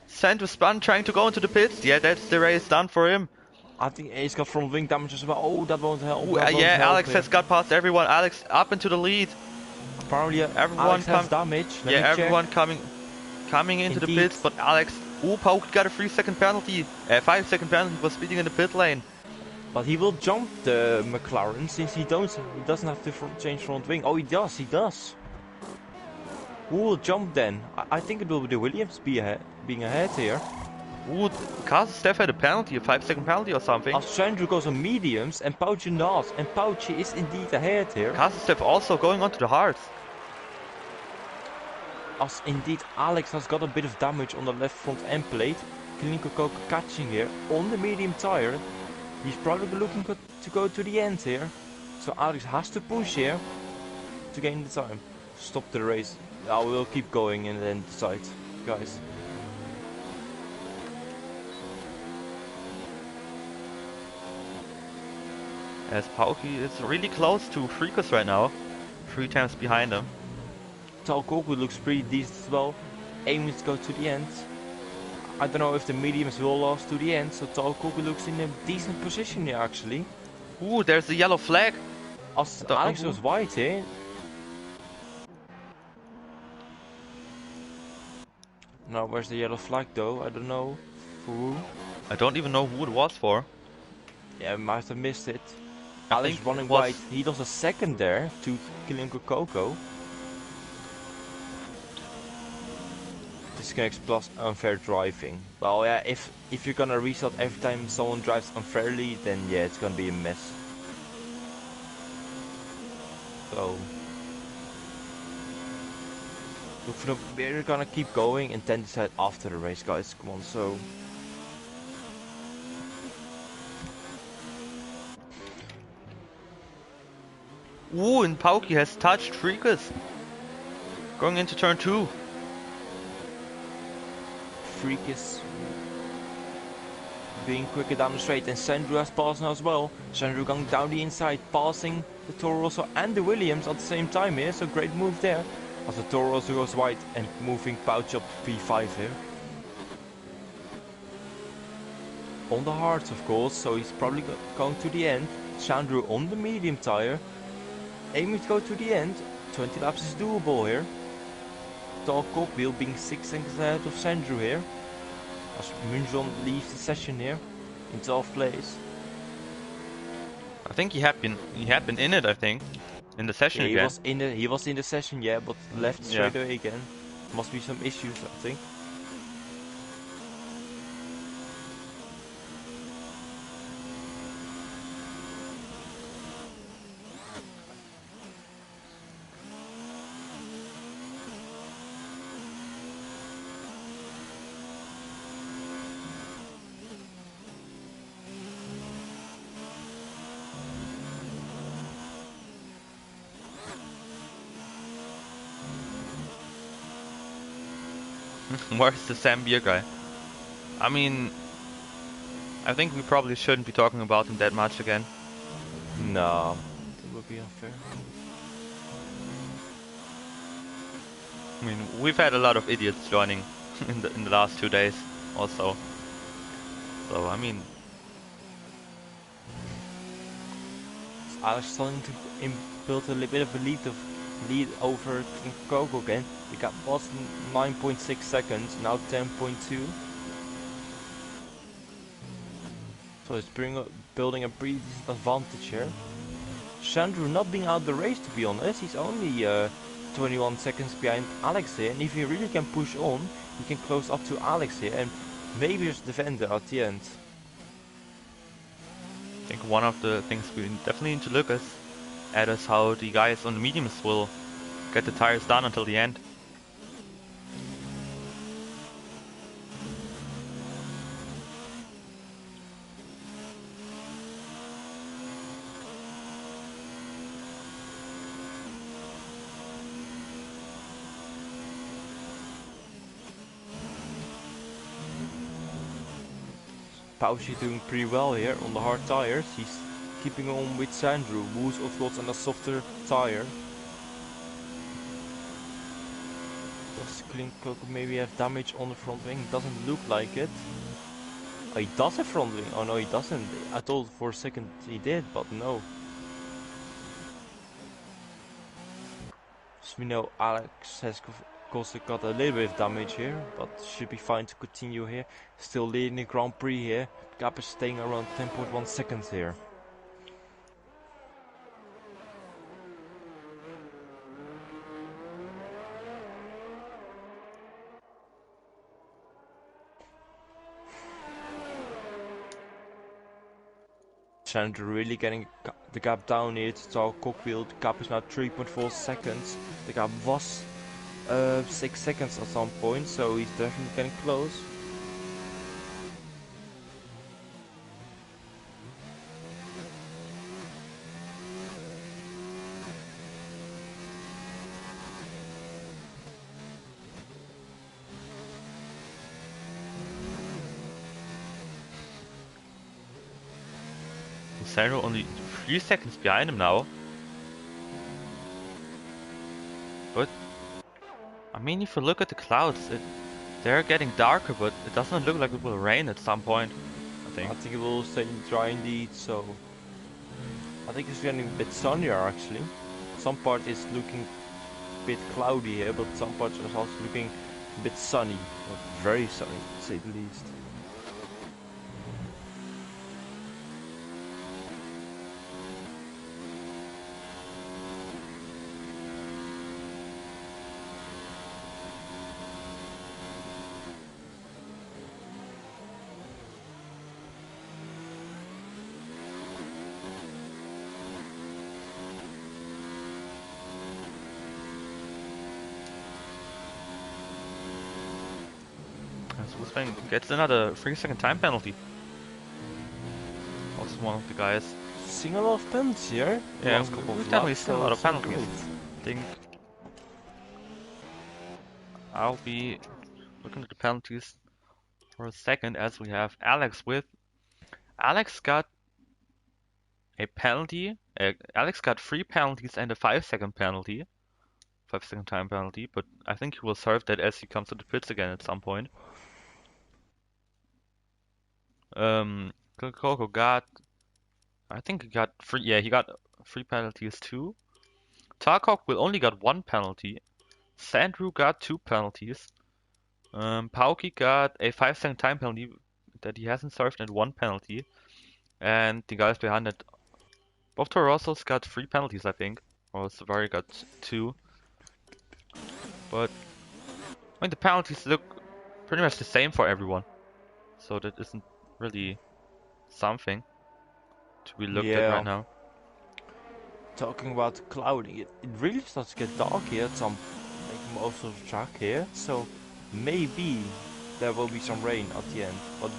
Sandro spun trying to go into the pits. Yeah, that's the race done for him. I think he's got front wing damage as well. Oh, that won't help. Yeah, Alex has got past everyone. Alex up into the lead. Apparently, everyone has damage. Everyone coming into the pits, but Alex, Ooh, Pauk got a 3-second penalty. 5-second penalty for speeding in the pit lane. But he will jump the McLaren since he doesn't have to change front wing. Oh, he does. He does. Who will jump then? I think it will be the Williams being ahead here. Ooh, Steph had a penalty, a 5-second penalty or something. As Sandro goes on mediums and Pouchy not, and Pouchy is indeed ahead here. Steph also going onto the hards. As indeed Alex has got a bit of damage on the left front end plate. Klinko Coco catching here on the medium tire. He's probably looking to go to the end here. So Alex has to push here to gain the time. Stop the race. I will keep going and then decide, guys. As Pauki is really close to Freakus right now. 3 times behind him. Talkoku looks pretty decent as well. Aiming to go to the end. I don't know if the mediums will last to the end, so Talkoku looks in a decent position here actually. Ooh, there's the yellow flag. As Alex was white here. Now where's the yellow flag though? I don't know. For who? I don't even know who it was for. Yeah, I might have missed it. I Alex think running white. He does a second there to Klinko Coco. Disconnects plus unfair driving. Well, yeah, if you're gonna restart every time someone drives unfairly, then yeah, it's gonna be a mess. So we're gonna keep going and then decide after the race, guys. Come on, so. Ooh, and Pauki has touched Freakus. Going into turn 2. Freakus being quicker down the straight, and Sandro has passed now as well. Sandro going down the inside, passing the Toro Rosso and the Williams at the same time here, so great move there. As the Toro Rosso goes wide and moving Pouch up to P5 here. On the hards of course, so he's probably going to the end. Sandro on the medium tire, aiming to go to the end. 20 laps is doable here. Tall Cogwheel being 6 seconds ahead of Sandro here. As Munjon leaves the session here in 12th place. I think he had been in it, I think. In the session yeah, again. He was in the session, yeah, but left straight away again. Must be some issues, I think. Where's the Sam Beer guy? I mean, I think we probably shouldn't be talking about him that much again. No, it would be unfair. I mean, we've had a lot of idiots joining in the last 2 days, also. So I mean, Alex starting to build a little bit of a lead over Coco again. We got Boston 9.6 seconds, now 10.2. So it's building a pretty decent advantage here. Sandro not being out of the race, to be honest. He's only 21 seconds behind Alex here, and if he really can push on, he can close up to Alex here, and maybe there's the defender at the end. I think one of the things we definitely need to look at is how the guys on the mediums will get the tires done until the end. Pauchy doing pretty well here on the hard tires. He's keeping on with Sandro, who's of course on a softer tire. Does Klinko maybe have damage on the front wing? Doesn't look like it. Oh, he does have front wing. Oh no, he doesn't. I thought for a second he did, but no. As we know, Alex has Of course, it got a little bit of damage here, but should be fine to continue here. Still leading the Grand Prix here. Gap is staying around 10.1 seconds here. Sandro really getting the gap down here to Charles Cockfield. The gap is now 3.4 seconds. The gap was 6 seconds at some point, so he's definitely getting close. Sandro only 3 seconds behind him now. But I mean, if you look at the clouds, they're getting darker, but it doesn't look like it will rain at some point. I think it will stay dry indeed, so I think it's getting a bit sunnier actually. Some part is looking a bit cloudy here, but some parts are also looking a bit sunny, but very sunny to say the least. Spain gets another 3-second time penalty. Also one of the guys. Seeing a lot of penalties here. Yeah, we've definitely seen a lot of penalties. I think I'll be looking at the penalties for a second as we have Alex with. Alex got a penalty. Alex got 3 penalties and a 5-second penalty. 5-second time penalty, but I think he will serve that as he comes to the pits again at some point. Coco got, I think he got 3, yeah, he got 3 penalties too. Tarkov will only got 1 penalty. Sandro got 2 penalties. Pauki got a 5-second time penalty that he hasn't served and 1 penalty. And the guys behind it, both Torossos got 3 penalties, I think. Or Savari got 2. But I mean, the penalties look pretty much the same for everyone. So that isn't really something to be looked at right now. Talking about cloudy, it really starts to get dark here at some, like most of the track here. So maybe there will be some rain at the end. But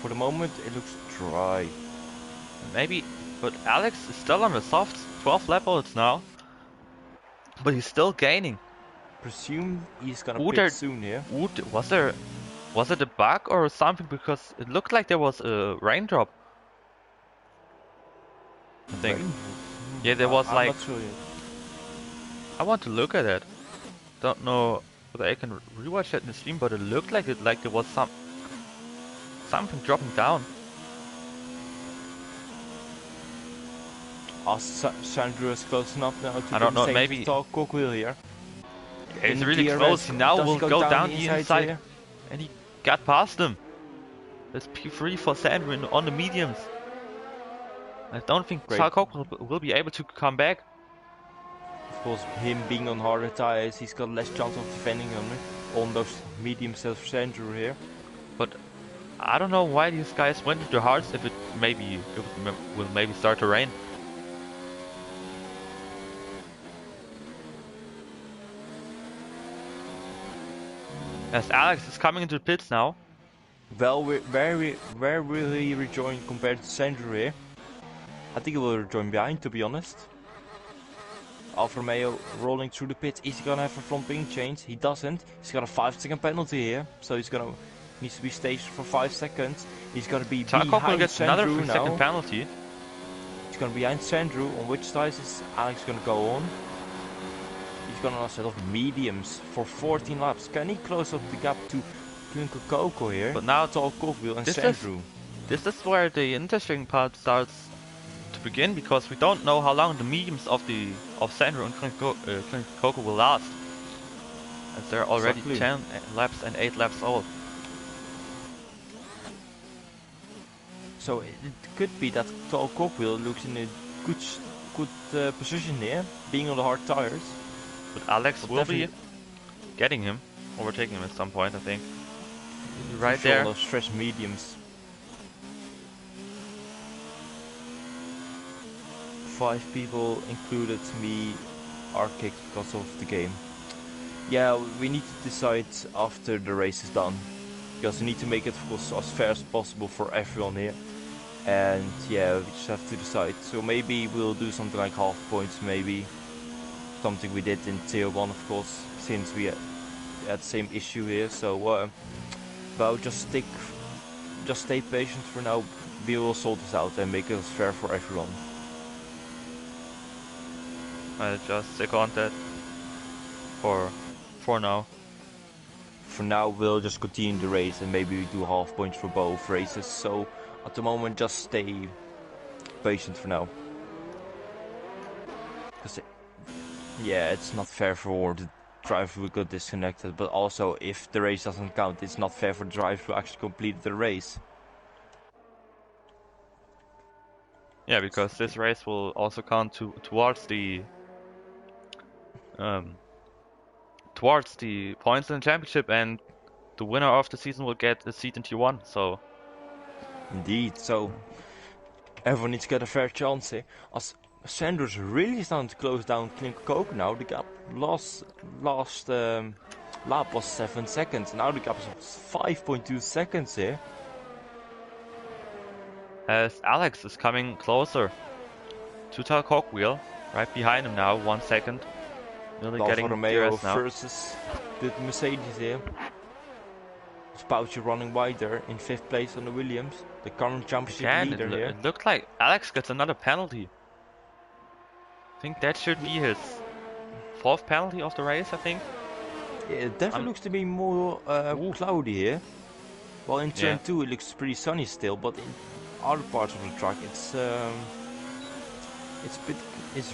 for the moment, it looks dry. Maybe, but Alex is still on the soft 12 levels now. But he's still gaining. Presume he's gonna pit soon here. Was it a bug or something? Because it looked like there was a raindrop. I think. Yeah, there was I'm like. not sure yet. I want to look at it. Don't know whether I can rewatch that in the stream, but it looked like there was something dropping down. Sandro is close enough now to I don't know, maybe talk Cockwheel here. Yeah, he's really close. He now will go down the inside here? And he got past him. There's P3 for Sandro on the mediums. I don't think Tarkov will be able to come back. Of course, him being on harder tires, he's got less chance of defending on those mediums of Sandro here. But I don't know why these guys went into hards if it will maybe start to rain. As Alex is coming into the pits now. Well, where will he rejoin compared to Sandro here? I think he will rejoin behind, to be honest. Alfa Romeo rolling through the pits. Is he gonna have a front wing change? He doesn't. He's got a 5-second penalty here, so he's gonna needs to be stationed for 5 seconds. He's gonna be behind Sandro another 3-second penalty. He's gonna be behind Sandro. On which tires is Alex gonna go on? He's gonna on a set of mediums for 14 laps. Can he close up the gap to Twinkle Coco here? But now it's all Cockville and Sandro. This is where the interesting part starts to begin, because we don't know how long the mediums of Sandro and Twinkle Coco will last. as they're already Exactly. 10 laps and 8 laps old. So it could be that Tall Cockwheel looks in a good position here, being on the hard tires. But Alex But will be definitely getting him, overtaking him at some point, I think. for Right sure on there. those stretch mediums. 5 people, included me, are kicked because of the game. Yeah, we need to decide after the race is done, because we need to make it, of course, as fair as possible for everyone here. And yeah, we just have to decide. So maybe we'll do something like half points, maybe something we did in tier 1, of course, since we had the same issue here. So but just stay patient for now. We will sort this out and make it as fair for everyone. I'll just stick on that for now. For now, we'll just continue the race and maybe we do half points for both races. So at the moment, just stay patient for now. Because yeah, it's not fair for the driver who got disconnected, but also if the race doesn't count, it's not fair for the driver who actually completed the race. Yeah, because this race will also count towards the points in the championship, and the winner of the season will get a seat in Tier 1. So Indeed, so everyone needs to get a fair chance here. As Sanders really starting to close down Clinker Coke now. The gap last lap was 7 seconds. Now the gap is 5.2 seconds here. as Alex is coming closer to Tal Cogwheel, right behind him now, 1 second. Nearly Alfa getting Romeo DRS now. versus the Mercedes here. Spouchy running wide there in 5th place on the Williams. The current championship Again, leader here. it looked like Alex gets another penalty. I think that should be his 4th penalty of the race, I think. Yeah, it definitely looks to be more cloudy here. Well, in turn 2 it looks pretty sunny still, but in other parts of the track it's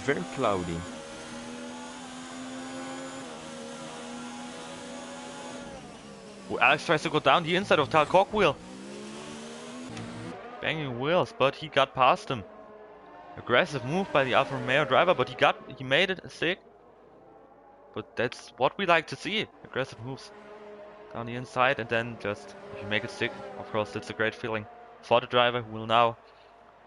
very cloudy. Ooh, Alex tries to go down the inside of Tal Cogwheel. Banging wheels, but he got past him. Aggressive move by the Alfa Romeo driver, but he made it a stick. But that's what we like to see. Aggressive moves down the inside, and then just if you make it stick, of course that's a great feeling for the driver, who will now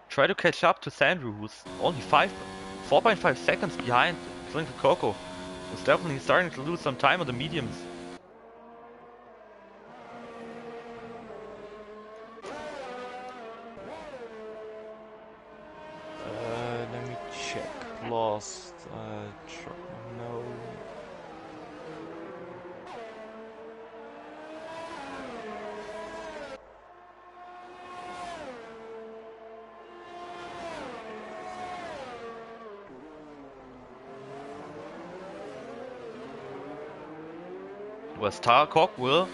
try to catch up to Sandro, who's only 4.5 seconds behind Clinker Coco. Who's definitely starting to lose some time on the mediums. Let me check. Last truck. No. Was Tal Cogwheel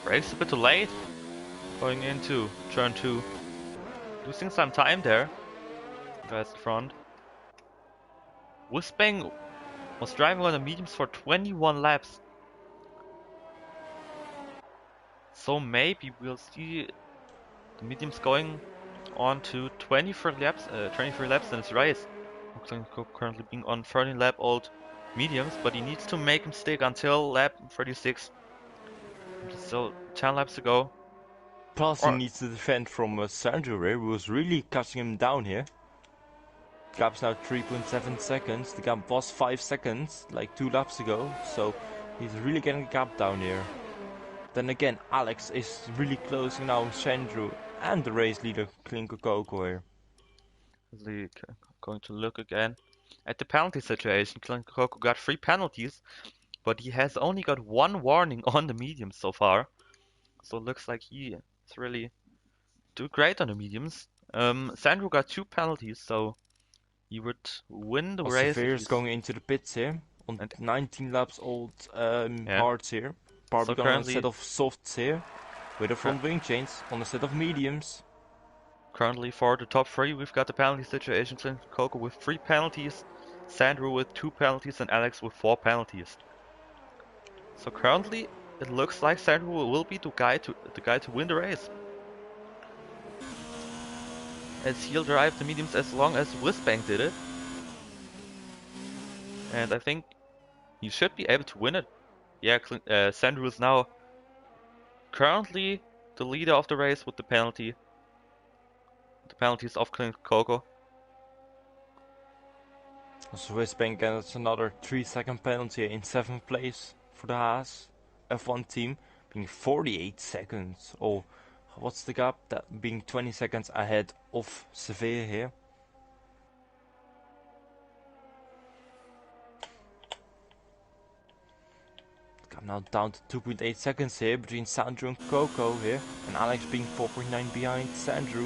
brakes a bit too late going into turn 2. Losing some time there. Guys in front. Wisbang was driving on the mediums for 21 laps. So maybe we'll see the mediums going on to 23 laps in this race. Currently being on 13 lap old mediums, but he needs to make him stick until lap 36. Still 10 laps to go. Plus he needs to defend from Sandro here, who was really cutting him down here. Gap's now 3.7 seconds. The gap was 5 seconds, like 2 laps ago. So he's really getting the gap down here. Then again, Alex is really closing now Sandro and the race leader Clinker Coco here. Going to look again at the penalty situation. Clinker Coco got 3 penalties, but he has only got 1 warning on the mediums so far. So it looks like he is really doing great on the mediums. Sandro got 2 penalties, so he would win the race. Severus going into the pits here on 19 laps old hards here. Probably So going on a set of softs here with the front wing chains on a set of mediums. Currently for the top 3 we've got the penalty situation. Clinker Coco with 3 penalties, Sandro with 2 penalties, and Alex with 4 penalties. So currently, it looks like Sandro will be the guy to win the race, as he'll drive the mediums as long as Whizbang did it, and I think he should be able to win it. Yeah, Sandro is now currently the leader of the race with the penalties of Clint Coco. Swiss Bank gets another 3-second penalty in 7th place for the Haas F1 team, being 48 seconds. Oh, what's the gap? That being 20 seconds ahead of Sevilla here. I'm now down to 2.8 seconds here between Sandro and Coco here, and Alex being 4.9 behind Sandro.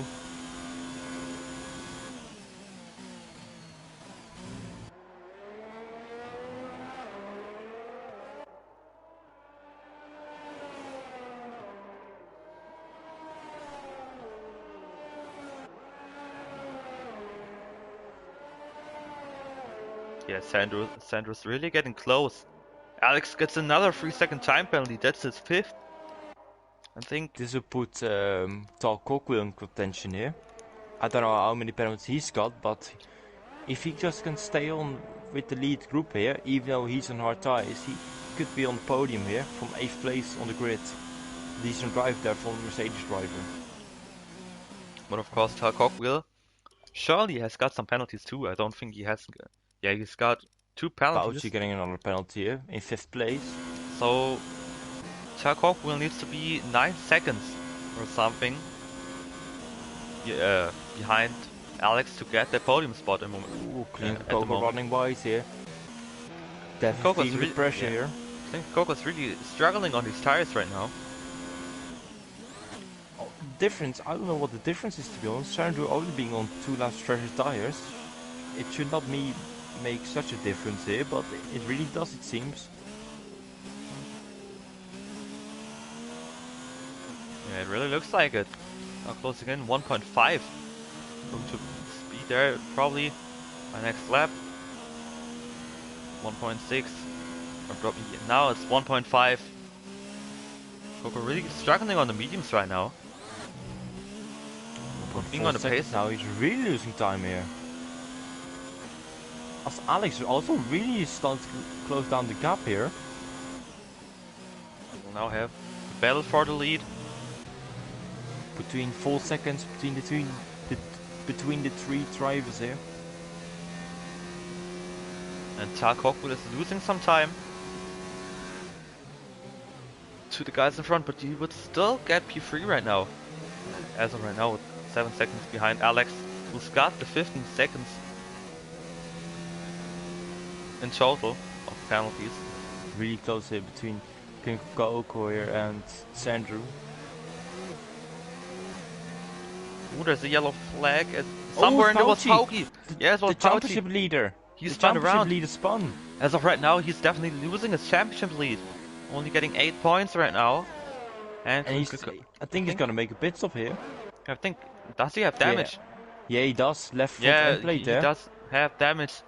Yeah, Sandro's really getting close. Alex gets another 3-second time penalty. That's his 5th. I think This will put Tal Cockwheel in contention here. I don't know how many penalties he's got, but if he just can stay on with the lead group here, even though he's on hard tires, he could be on the podium here from 8th place on the grid. Decent drive there from the Mercedes driver. but of course Tal Cockwheel surely has got some penalties too. I don't think he has. Yeah, he's got 2 penalties. Bauchi getting another penalty here in 5th place. So Tal Cockwheel needs to be 9 seconds or something behind Alex to get the podium spot at the moment. Ooh, clean Coco running wide here. Definitely feeling the pressure here. I think Coco's really struggling on these tires right now. Oh, difference, I don't know what the difference is to be honest. Sandro only being on 2 laps fresher tires. It should not make such a difference here, but it really does, it seems. Yeah, it really looks like it. Now closing in 1.5. Going to speed there probably my next lap. 1.6. Now it's 1.5. Coco really struggling on the mediums right now. Being on the pace now, he's really losing time here. As Alex also really starts to close down the gap here. We'll now have a battle for the lead. Between 4 seconds between the 3 drivers here. And Tal Cockwheel is losing some time to the guys in front, but he would still get P3 right now. As of right now, with 7 seconds behind Alex, who's got the 15 seconds in total of penalties. Really close here between King Coco here and Sandro. Ooh, there's a yellow flag somewhere, and there was Pauki. Yes, the championship leader. He's spun around. Leader spun. As of right now, he's definitely losing his championship lead. Only getting 8 points right now. And I think he's gonna make a pit stop here. I think, does he have damage? Yeah, he does. Left foot end plate there. He does have damage.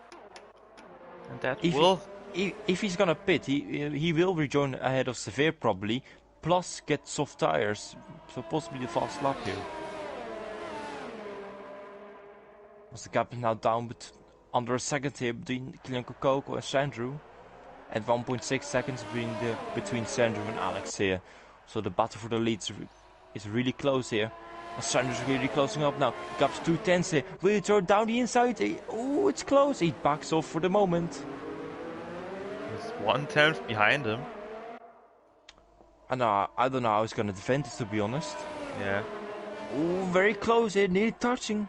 And that if he's gonna pit, he will rejoin ahead of Severe probably, plus get soft tires, so possibly the fast lap here. As the gap is now down under a second here between Kylian Coco and Sandro, and 1.6 seconds between Sandro and Alex here. So the battle for the leads is really close here. And Sandro's really closing up now. Gap's 2 tenths here. Will he throw down the inside? Oh, it's close. He backs off for the moment. He's 1/10 behind him. I don't know how he's gonna defend this, to be honest. Yeah. Oh, very close here, nearly touching.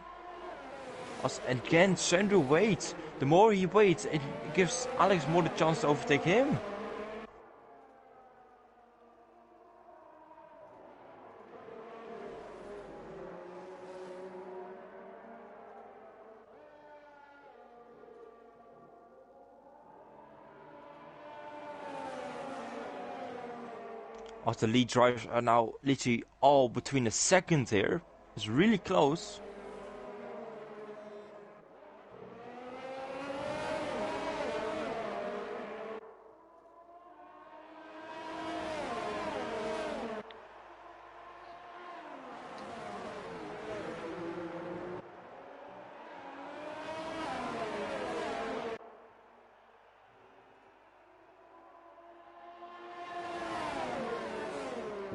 And again, Sandro waits. The more he waits, it gives Alex more the chance to overtake him. As the lead drivers are now literally all between a second here. It's really close.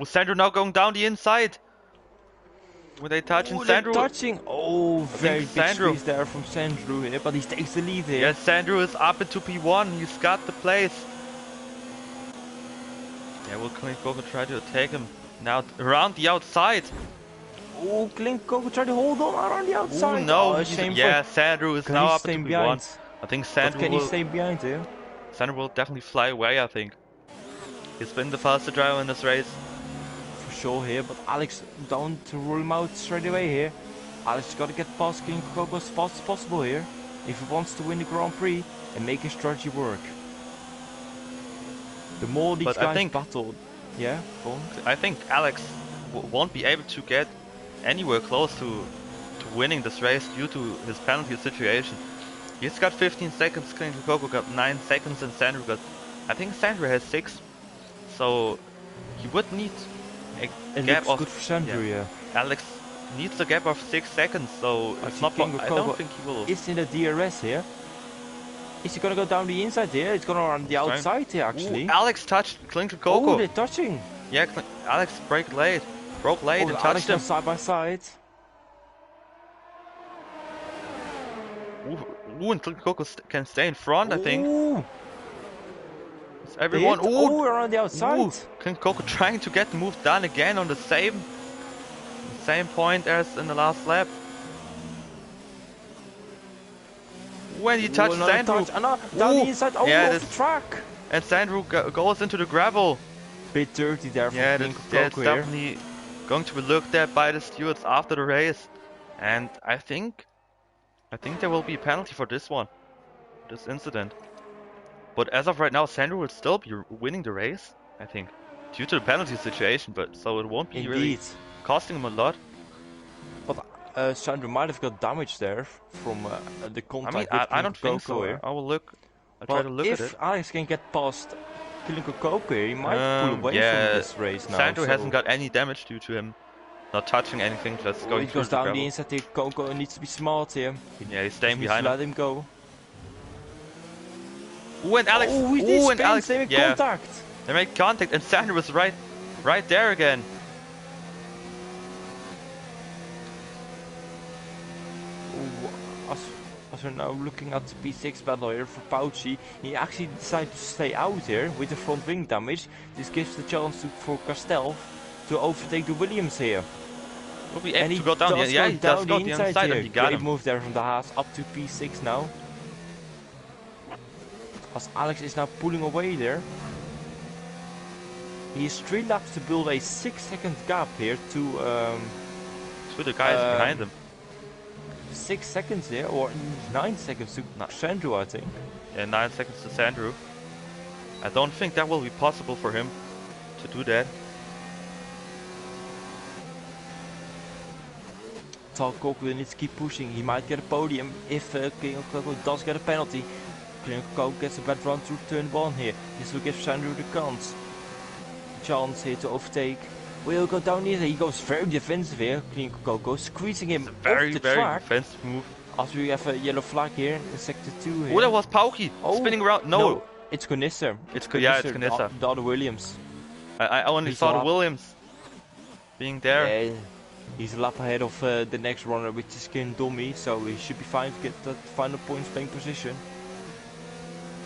With Sandro now going down the inside. Were they touching Oh, they're Sandro? touching. Oh, very big Sandro. squeeze there from Sandro here, but he takes the lead here. Yes, Sandro is up into P1. He's got the place. Yeah, will Klinkogo try to attack him now around the outside? Oh, Klinkogo try to hold on around the outside. Oh no! Oh, shame Yeah, Sandro is Can now he up stay into behind? P1. I think But Sandro can he will. stay behind here? Sandro will definitely fly away. I think he's been the faster driver in this race. For sure here, but Alex don't rule him out straight away here. Alex has got to get past Klinkogo as fast as possible here if he wants to win the Grand Prix and make his strategy work. The more these guys battle, yeah, go on. I think Alex won't be able to get anywhere close to winning this race due to his penalty situation. He's got 15 seconds, Klinkogo got 9 seconds, and Sandro got, I think Sandro has 6. So he would need a gap of. Good for Sandro, yeah. Alex needs a gap of 6 seconds, so it's not. I don't think he will. It's in the DRS here. Is he gonna go down the inside here? It's gonna run the outside here actually. Ooh, Alex touched Klinkogo. Oh, they're touching. Yeah, Alex broke late and touched Alex him. side by side. Ooh, and Klinkogo can stay in front, I think. Ooh. It's everyone. Ooh, around the outside. Ooh, Klinkogo trying to get the move done again on the same point as in the last lap. When he touched Sandro. Down the inside, off the track. And Sandro goes into the gravel. Bit dirty there from that's definitely going to be looked at by the stewards after the race. And I think there will be a penalty for this one, this incident. But as of right now, Sandro will still be winning the race, I think, due to the penalty situation. But so it won't be really costing him a lot. But Sandro might have got damage there from the contact. I mean, I don't think so. Here. I will look. I'll try to look at it. If Alex can get past Klinkogo here, he might pull away from this race now. Sandro hasn't got any damage due to him not touching anything, just going through the gravel. He goes down the inside here. Coco needs to be smart here. Yeah, he's staying behind him. Let him go. Ooh, and Alex. Ooh, and Alex. They make contact. They make contact, and Sandro was right there again. As we're now looking at the P6 battle here for Pauci, he actually decided to stay out here with the front wing damage. This gives the chance for Castell to overtake the Williams here. Will be able to go down the he does go the inside and he got Great him. move there from the Haas up to P6 now. As Alex is now pulling away there. He is 3 laps to build a 6-second gap here to the guys behind him. 6 seconds here, or 9 seconds to Sandro, I think. Yeah, 9 seconds to Sandro. I don't think that will be possible for him to do that. Klinkogo needs to keep pushing. He might get a podium if Klinkogo does get a penalty. Klinkogo gets a bad run through turn 1 here. This will give Sandro the chance here to overtake. Will go down here. He goes very defensive here. Klinkogo squeezing him off the track. Defensive move. As we have a yellow flag here in sector 2 here. Oh, that was Pauki spinning around. No, it's Conisser. It's Conisser. The other Williams. I only saw the Williams being there. Yeah, he's a lap ahead of the next runner, which is Kin Domi, so he should be fine to get that final points playing position.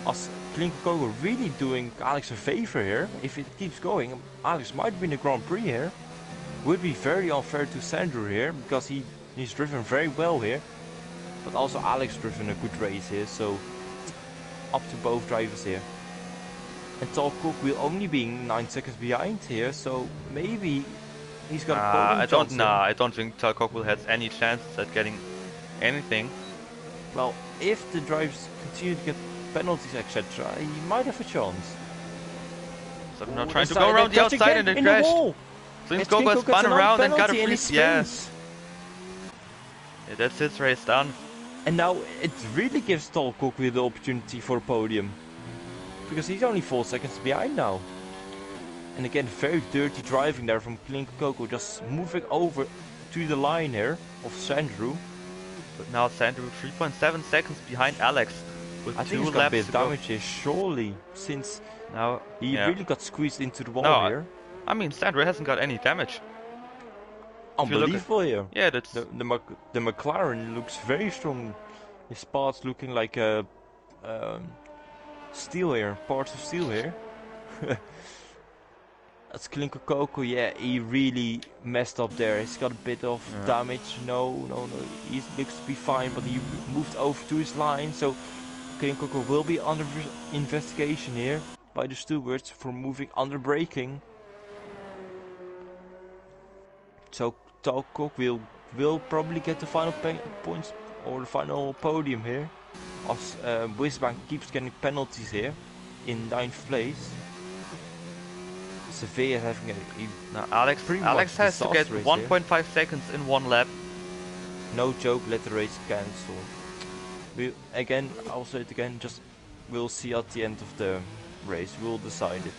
As Klinkogo really doing Alex a favor here. If it keeps going, Alex might win the Grand Prix here. Would be very unfair to Sandro here, because he's driven very well here. But also Alex driven a good race here, so up to both drivers here. And Talcook will only be 9 seconds behind here, so maybe he's got a podium. I don't think Talcook will have any chances at getting anything. Well, if the drivers continue to get penalties, etc., he might have a chance. So I'm not trying to go around the outside and then crash. Klinkogo spun around and got a free. Yeah, that's his race done. And now it really gives Talcook the opportunity for a podium, because he's only 4 seconds behind now. And again, very dirty driving there from Klinkogo, just moving over to the line here of Sandro. But now Sandro 3.7 seconds behind Alex. I think he's got a bit of damage here, surely, since now he really got squeezed into the wall here. I mean, Sandro hasn't got any damage. If you look at- Unbelievable here. Yeah, that's The McLaren looks very strong. His parts looking like steel here, parts of steel here. That's Klinko Coco, yeah, he really messed up there. He's got a bit of damage. No. He looks to be fine, but he moved over to his line. So Klinko Coco will be under investigation here by the stewards for moving under braking. So Talcock will probably get the final points or the final podium here. As Wisbank keeps getting penalties here in 9th place. Sevilla having now Alex has to get 1.5 seconds in one lap. No joke, let the race cancel. I'll say it again, just we'll see at the end of the race, we'll decide it.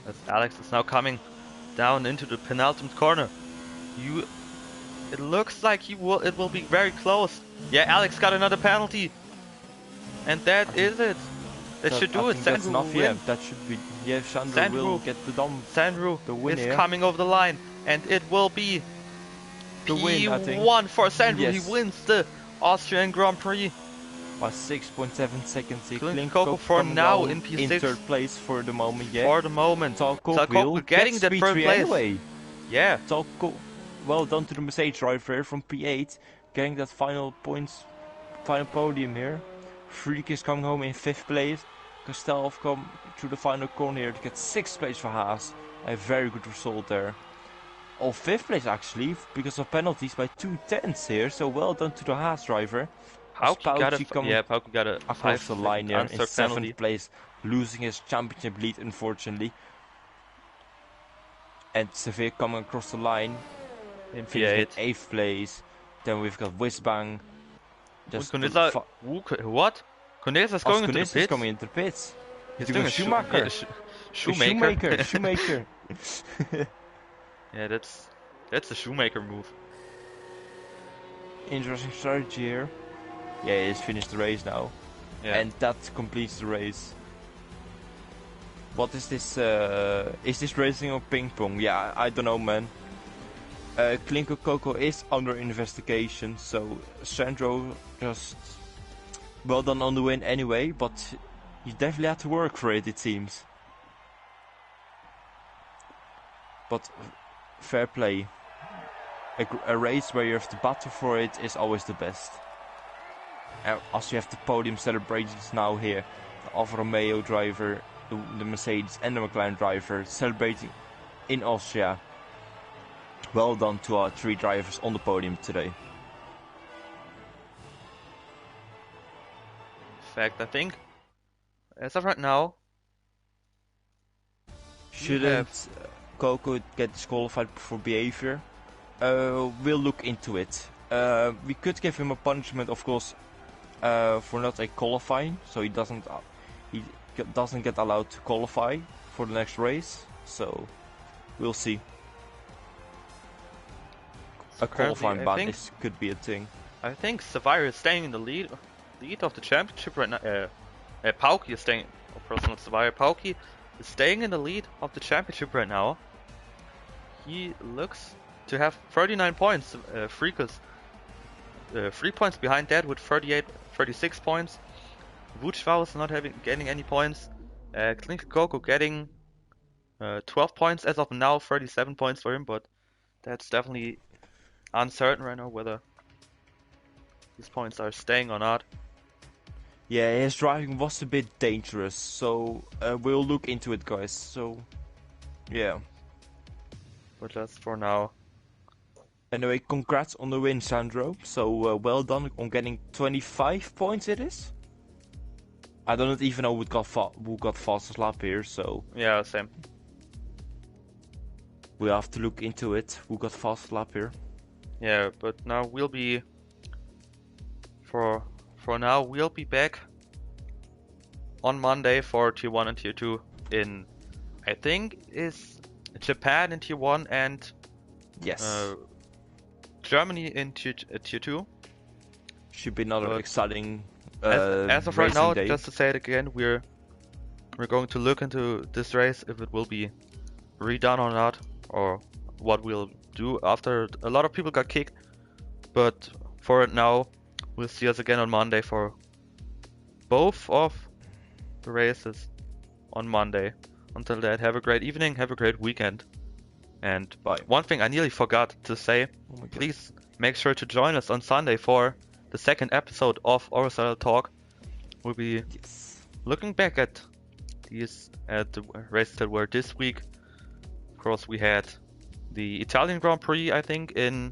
As Alex is now coming down into the penultimate corner. It looks like it will be very close. Yeah, Alex got another penalty. And that is it. That should do it. Sandro will win. Yeah, that should be. Yeah, Sandro will get the win is here. coming over the line, and it will be the win. I think P1 for Sandro. Yes. He wins the Austrian Grand Prix by 6.7 seconds. Klinko for now in P6. In 3rd place for the moment. Yeah. For the moment. Talcock getting that 3rd place. Anyway. Yeah. Talcock, well done to the Mercedes driver from P8, getting that final podium here. Freak is coming home in 5th place. Kastelov come through the final corner here to get 6th place for Haas. A very good result there. Or 5th place actually, because of penalties by 2/10 here. So well done to the Haas driver. Pauke got a across the line here in 7th penalty. place, losing his championship lead unfortunately. And Sevilla coming across the line in P8. 8th place. Then we've got Wisbang. What? Kunesa's going into the pits? Coming into the pits. He's doing a Schumacher. Shoemaker. Yeah, that's a Shoemaker move. Interesting strategy here. Yeah, he's finished the race now. Yeah. And that completes the race. What is this? Is this racing or ping pong? Yeah, I don't know, man. Klinko Coco is under investigation, so Sandro just well done on the win anyway, but you definitely had to work for it, it seems. But fair play. A race where you have to battle for it is always the best. As you have the podium celebrations now here, the Alfa Romeo driver, the Mercedes and the McLaren driver celebrating in Austria. Well done to our 3 drivers on the podium today. In fact, I think, as of right now, shouldn't Coco get disqualified for behavior? We'll look into it. We could give him a punishment, of course, for not qualifying, so he doesn't get allowed to qualify for the next race. So we'll see. A qualifying ban could be a thing. I think Savire is staying in the lead of the championship right now. Pauke is staying. Of course, not Savire. Pauke is staying in the lead of the championship right now. He looks to have 39 points. Freakus 3 points behind that with 36 points. Vuchval is not getting any points. Klinko Coco getting 12 points as of now, 37 points for him, but that's definitely uncertain right now whether these points are staying or not. Yeah, his driving was a bit dangerous, so we'll look into it, guys. So, yeah. But that's for now. Anyway, congrats on the win, Sandro. So, well done on getting 25 points it is. I don't even know who got fastest lap here, so... Yeah, same. We'll have to look into it, who got fastest lap here. Yeah, but now we'll be for now, we'll be back on Monday for Tier 1 and Tier 2 in, I think, is Japan in Tier 1 and Yes. Germany in Tier 2. Should be another But exciting as of right racing now, day. just to say it again, we're going to look into this race, if it will be redone or not, or what we'll do after a lot of people got kicked. But for now, we'll see us again on Monday for both of the races on Monday. Until then, have a great evening, have a great weekend. And Bye. one thing I nearly forgot to say, Oh my God. please make sure to join us on Sunday for the second episode of OSRL Talk. We'll be Yes. looking back at the races that were this week. Of course, we had the Italian Grand Prix, I think, in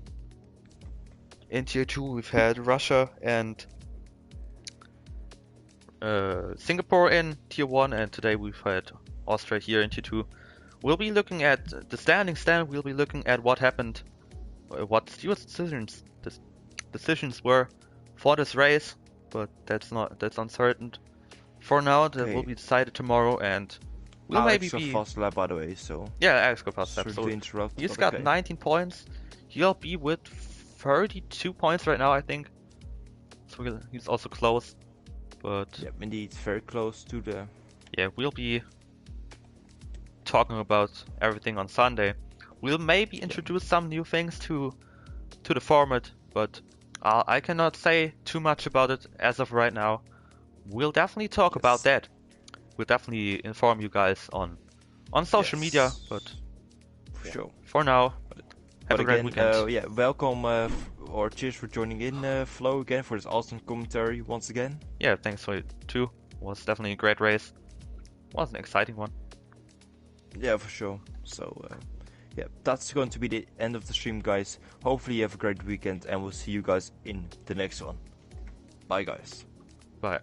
Tier 2. We've had Russia and Singapore in Tier 1, and today we've had Austria here in Tier 2. We'll be looking at the standing stand. We'll be looking at what happened, what stewards' decisions were for this race, but that's uncertain. For now, that will be decided tomorrow, and we'll Alex maybe be fast lap, by the way, so yeah, Alex got fast sorry lap. to So interrupt. he's but got 19 points. He'll be with 32 points right now, I think. So he's also close, but yeah, indeed, very close to the. yeah, we'll be talking about everything on Sunday. We'll maybe introduce some new things to the format, but I cannot say too much about it as of right now. We'll definitely talk about that. We'll definitely inform you guys on social media, but for sure. for now, have But a great again, weekend. yeah, welcome or cheers for joining in, Flo, again for this awesome commentary once again. Yeah, thanks for it too. Was definitely a great race. Was an exciting one. Yeah, for sure. So, yeah, that's going to be the end of the stream, guys. Hopefully you have a great weekend, and we'll see you guys in the next one. Bye, guys. Bye.